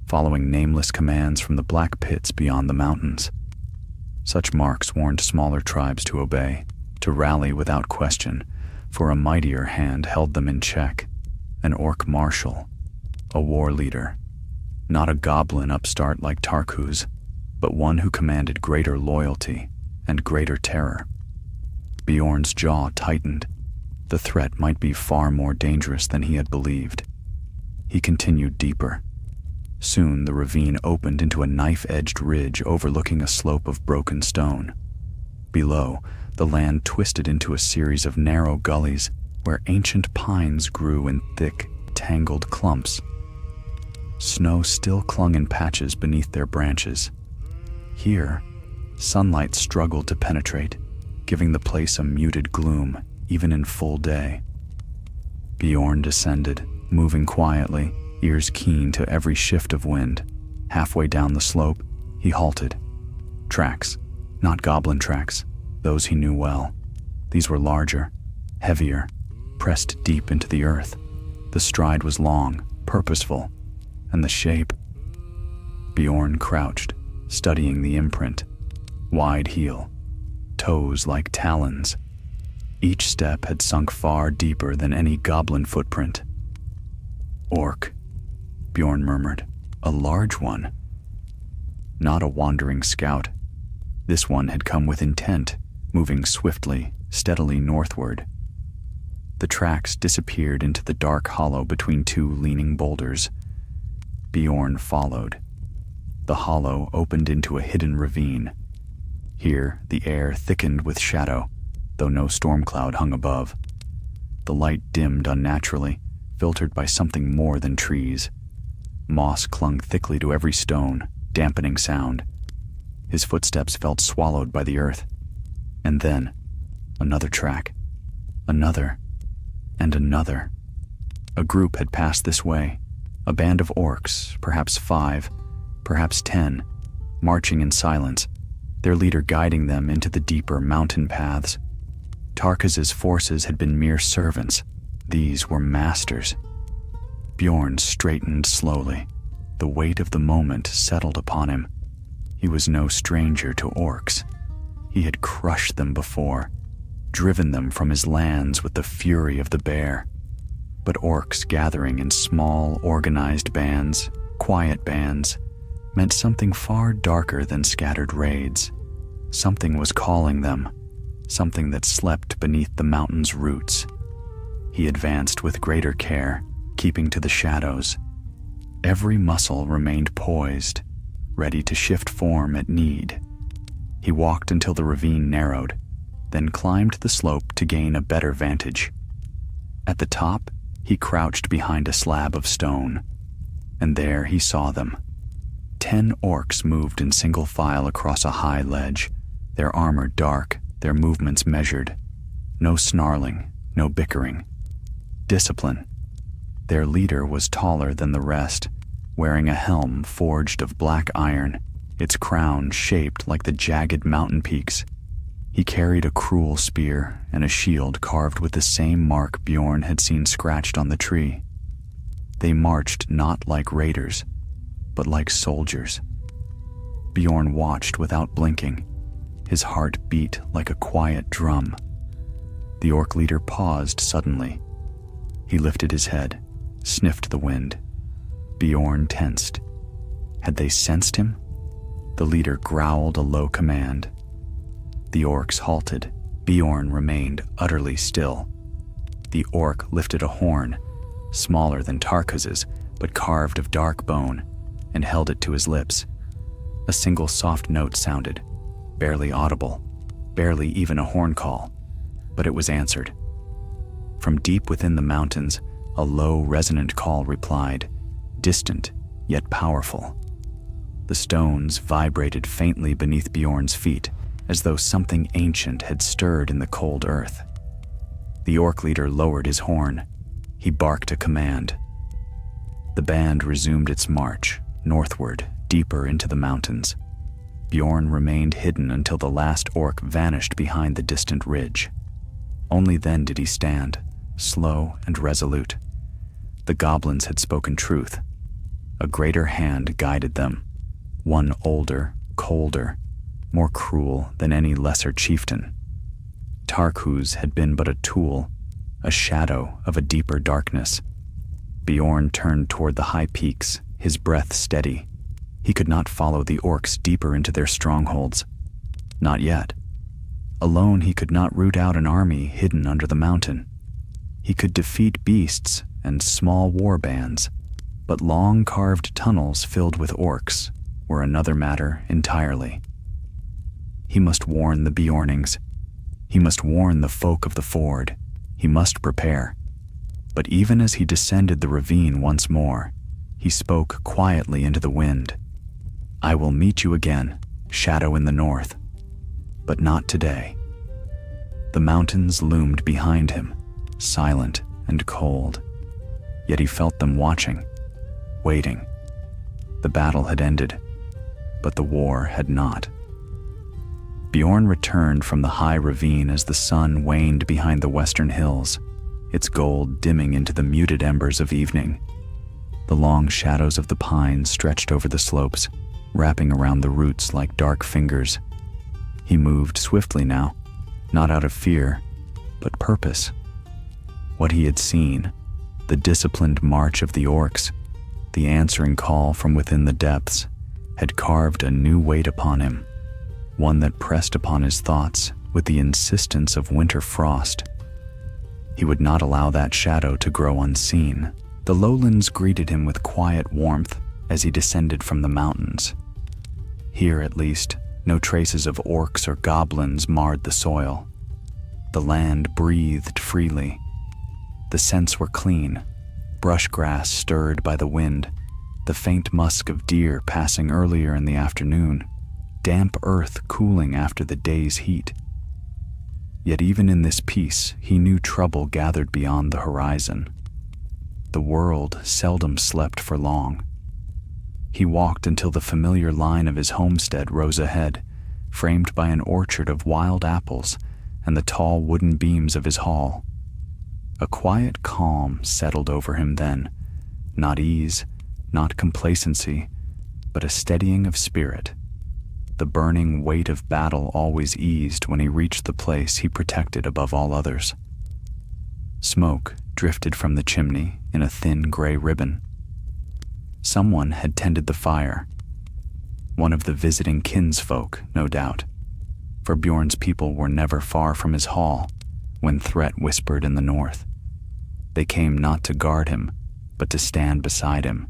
following nameless commands from the black pits beyond the mountains. Such marks warned smaller tribes to obey, to rally without question, for a mightier hand held them in check, an orc marshal, a war leader, not a goblin upstart like Tarkus, but one who commanded greater loyalty and greater terror. Beorn's jaw tightened. The threat might be far more dangerous than he had believed. He continued deeper. Soon the ravine opened into a knife-edged ridge overlooking a slope of broken stone. Below, the land twisted into a series of narrow gullies where ancient pines grew in thick, tangled clumps. Snow still clung in patches beneath their branches. Here, sunlight struggled to penetrate, giving the place a muted gloom even in full day. Beorn descended, moving quietly, ears keen to every shift of wind. Halfway down the slope, he halted. Tracks, not goblin tracks, those he knew well. These were larger, heavier, pressed deep into the earth. The stride was long, purposeful, and the shape. Beorn crouched, studying the imprint. Wide heel, toes like talons. Each step had sunk far deeper than any goblin footprint. Orc, Beorn murmured, a large one. Not a wandering scout. This one had come with intent, moving swiftly, steadily northward. The tracks disappeared into the dark hollow between two leaning boulders. Beorn followed. The hollow opened into a hidden ravine. Here, the air thickened with shadow, though no storm cloud hung above. The light dimmed unnaturally, filtered by something more than trees. Moss clung thickly to every stone, dampening sound. His footsteps felt swallowed by the earth. And then, another track. Another. And another. A group had passed this way. A band of orcs, perhaps 5, perhaps 10, marching in silence, their leader guiding them into the deeper mountain paths. Tarkaz's forces had been mere servants. These were masters. Beorn straightened slowly. The weight of the moment settled upon him. He was no stranger to orcs. He had crushed them before, driven them from his lands with the fury of the bear. But orcs gathering in small, organized bands, quiet bands, meant something far darker than scattered raids. Something was calling them, something that slept beneath the mountain's roots. He advanced with greater care, keeping to the shadows. Every muscle remained poised, ready to shift form at need. He walked until the ravine narrowed, then climbed the slope to gain a better vantage. At the top, he crouched behind a slab of stone, and there he saw them. 10 orcs moved in single file across a high ledge, their armor dark, their movements measured. No snarling, no bickering. Discipline. Their leader was taller than the rest, wearing a helm forged of black iron, its crown shaped like the jagged mountain peaks. He carried a cruel spear and a shield carved with the same mark Beorn had seen scratched on the tree. They marched not like raiders, but like soldiers. Beorn watched without blinking. His heart beat like a quiet drum. The orc leader paused suddenly. He lifted his head, sniffed the wind. Beorn tensed. Had they sensed him? The leader growled a low command. The orcs halted. Beorn remained utterly still. The orc lifted a horn, smaller than Tarkaz's, but carved of dark bone, and held it to his lips. A single soft note sounded, barely audible, barely even a horn call, but it was answered. From deep within the mountains, a low, resonant call replied, distant yet powerful. The stones vibrated faintly beneath Beorn's feet, as though something ancient had stirred in the cold earth. The orc leader lowered his horn. He barked a command. The band resumed its march, northward, deeper into the mountains. Beorn remained hidden until the last orc vanished behind the distant ridge. Only then did he stand, slow and resolute. The goblins had spoken truth. A greater hand guided them, one older, colder, more cruel than any lesser chieftain. Tarkuz had been but a tool, a shadow of a deeper darkness. Beorn turned toward the high peaks, his breath steady. He could not follow the orcs deeper into their strongholds. Not yet. Alone he could not root out an army hidden under the mountain. He could defeat beasts and small war bands, but long carved tunnels filled with orcs were another matter entirely. He must warn the Beornings. He must warn the folk of the ford. He must prepare. But even as he descended the ravine once more, he spoke quietly into the wind. I will meet you again, shadow in the north, but not today. The mountains loomed behind him, silent and cold, yet he felt them watching, waiting. The battle had ended, but the war had not. Beorn returned from the high ravine as the sun waned behind the western hills, its gold dimming into the muted embers of evening. The long shadows of the pines stretched over the slopes, wrapping around the roots like dark fingers. He moved swiftly now, not out of fear, but purpose. What he had seen, the disciplined march of the orcs, the answering call from within the depths, had carved a new weight upon him, one that pressed upon his thoughts with the insistence of winter frost. He would not allow that shadow to grow unseen. The lowlands greeted him with quiet warmth as he descended from the mountains. Here, at least, no traces of orcs or goblins marred the soil. The land breathed freely. The scents were clean, brush grass stirred by the wind, the faint musk of deer passing earlier in the afternoon, damp earth cooling after the day's heat. Yet even in this peace, he knew trouble gathered beyond the horizon. The world seldom slept for long. He walked until the familiar line of his homestead rose ahead, framed by an orchard of wild apples and the tall wooden beams of his hall. A quiet calm settled over him then, not ease, not complacency, but a steadying of spirit. The burning weight of battle always eased when he reached the place he protected above all others. Smoke drifted from the chimney in a thin gray ribbon. Someone had tended the fire. One of the visiting kinsfolk, no doubt, for Beorn's people were never far from his hall when threat whispered in the north. They came not to guard him, but to stand beside him.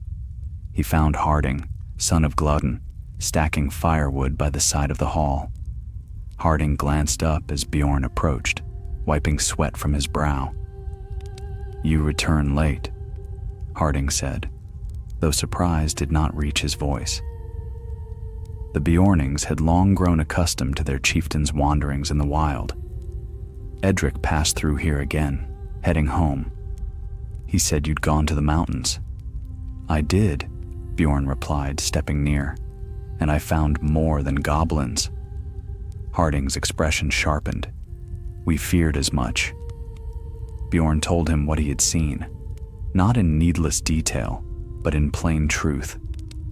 He found Harding, son of Glutton, stacking firewood by the side of the hall. Harding glanced up as Beorn approached, wiping sweat from his brow. "You return late," Harding said, though surprise did not reach his voice. The Beornings had long grown accustomed to their chieftain's wanderings in the wild. Edric passed through here again, heading home. He said you'd gone to the mountains. "I did," Beorn replied, stepping near, "and I found more than goblins." Harding's expression sharpened. "We feared as much." Beorn told him what he had seen, not in needless detail, but in plain truth: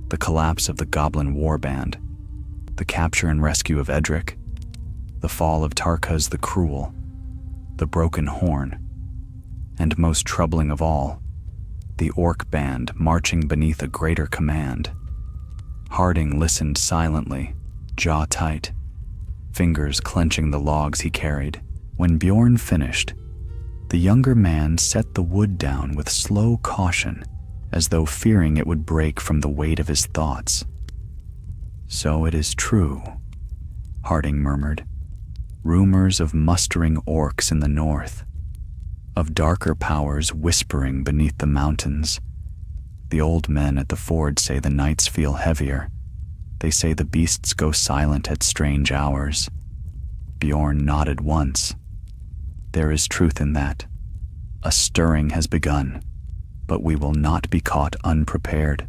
the collapse of the goblin warband, the capture and rescue of Edric, the fall of Tarkaz the Cruel, the broken horn, and most troubling of all, the orc band marching beneath a greater command. Harding listened silently, jaw tight, fingers clenching the logs he carried. When Beorn finished, the younger man set the wood down with slow caution, as though fearing it would break from the weight of his thoughts. "So it is true," Harding murmured. "Rumors of mustering orcs in the north, of darker powers whispering beneath the mountains. The old men at the ford say the nights feel heavier. They say the beasts go silent at strange hours." Beorn nodded once. "There is truth in that. A stirring has begun, but we will not be caught unprepared."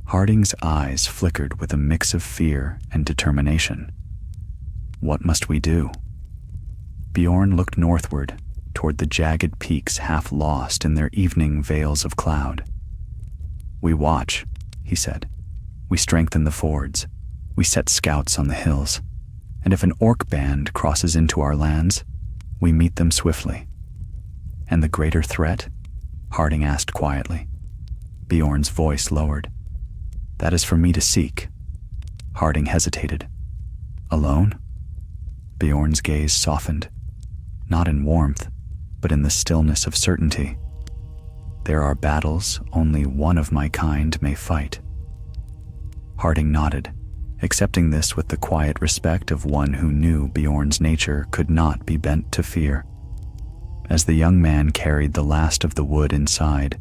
Harding's eyes flickered with a mix of fear and determination. "What must we do?" Beorn looked northward, toward the jagged peaks half lost in their evening veils of cloud. "We watch," he said. "We strengthen the fords. We set scouts on the hills. And if an orc band crosses into our lands, we meet them swiftly." "And the greater threat?" Harding asked quietly. Beorn's voice lowered. "That is for me to seek." Harding hesitated. "Alone?" Beorn's gaze softened, not in warmth, but in the stillness of certainty. "There are battles only one of my kind may fight." Harding nodded, accepting this with the quiet respect of one who knew Beorn's nature could not be bent to fear. As the young man carried the last of the wood inside,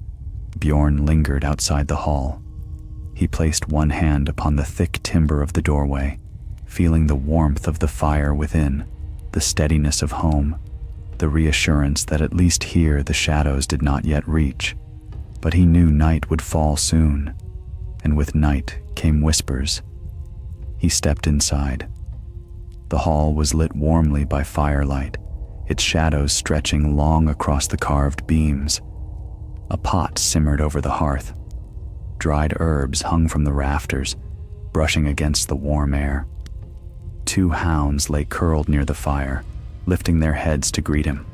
Beorn lingered outside the hall. He placed one hand upon the thick timber of the doorway, feeling the warmth of the fire within, the steadiness of home, the reassurance that at least here the shadows did not yet reach. But he knew night would fall soon, and with night came whispers. He stepped inside. The hall was lit warmly by firelight, its shadows stretching long across the carved beams. A pot simmered over the hearth. Dried herbs hung from the rafters, brushing against the warm air. 2 hounds lay curled near the fire, lifting their heads to greet him.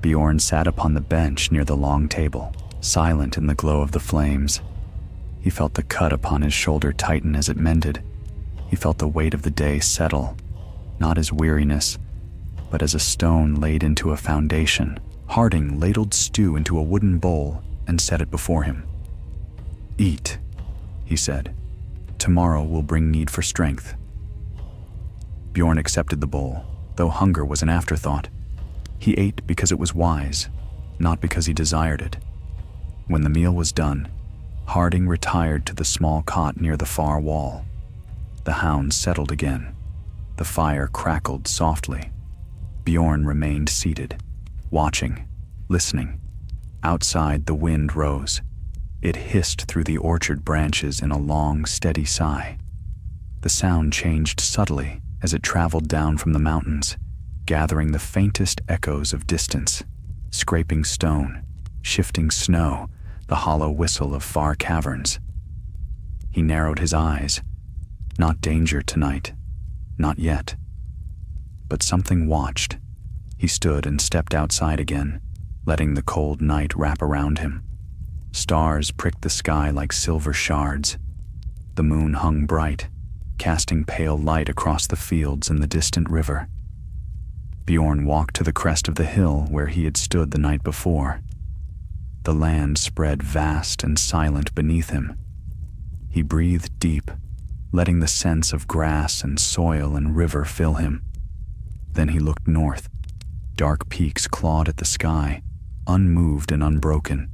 Beorn sat upon the bench near the long table, silent in the glow of the flames. He felt the cut upon his shoulder tighten as it mended. He felt the weight of the day settle, not as weariness, but as a stone laid into a foundation. Harding ladled stew into a wooden bowl and set it before him. "Eat," he said. "Tomorrow will bring need for strength." Beorn accepted the bowl, though hunger was an afterthought. He ate because it was wise, not because he desired it. When the meal was done, Harding retired to the small cot near the far wall. The hounds settled again. The fire crackled softly. Beorn remained seated, watching, listening. Outside, the wind rose. It hissed through the orchard branches in a long, steady sigh. The sound changed subtly as it traveled down from the mountains, gathering the faintest echoes of distance, scraping stone, shifting snow, the hollow whistle of far caverns. He narrowed his eyes. Not danger tonight, not yet. But something watched. He stood and stepped outside again, letting the cold night wrap around him. Stars pricked the sky like silver shards. The moon hung bright, casting pale light across the fields and the distant river. Beorn walked to the crest of the hill where he had stood the night before. The land spread vast and silent beneath him. He breathed deep, letting the sense of grass and soil and river fill him. Then he looked north. Dark peaks clawed at the sky, unmoved and unbroken.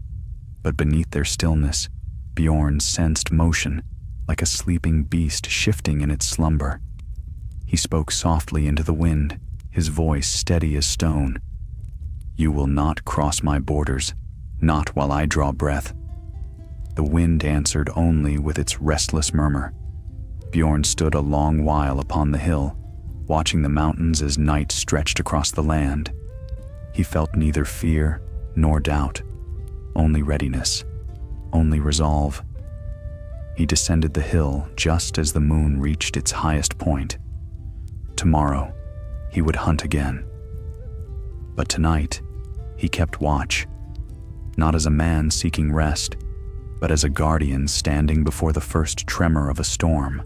But beneath their stillness, Beorn sensed motion, like a sleeping beast shifting in its slumber. He spoke softly into the wind, his voice steady as stone. "You will not cross my borders, not while I draw breath." The wind answered only with its restless murmur. Beorn stood a long while upon the hill, watching the mountains as night stretched across the land. He felt neither fear nor doubt, only readiness, only resolve. He descended the hill just as the moon reached its highest point. Tomorrow, he would hunt again. But tonight, he kept watch, not as a man seeking rest, but as a guardian standing before the first tremor of a storm.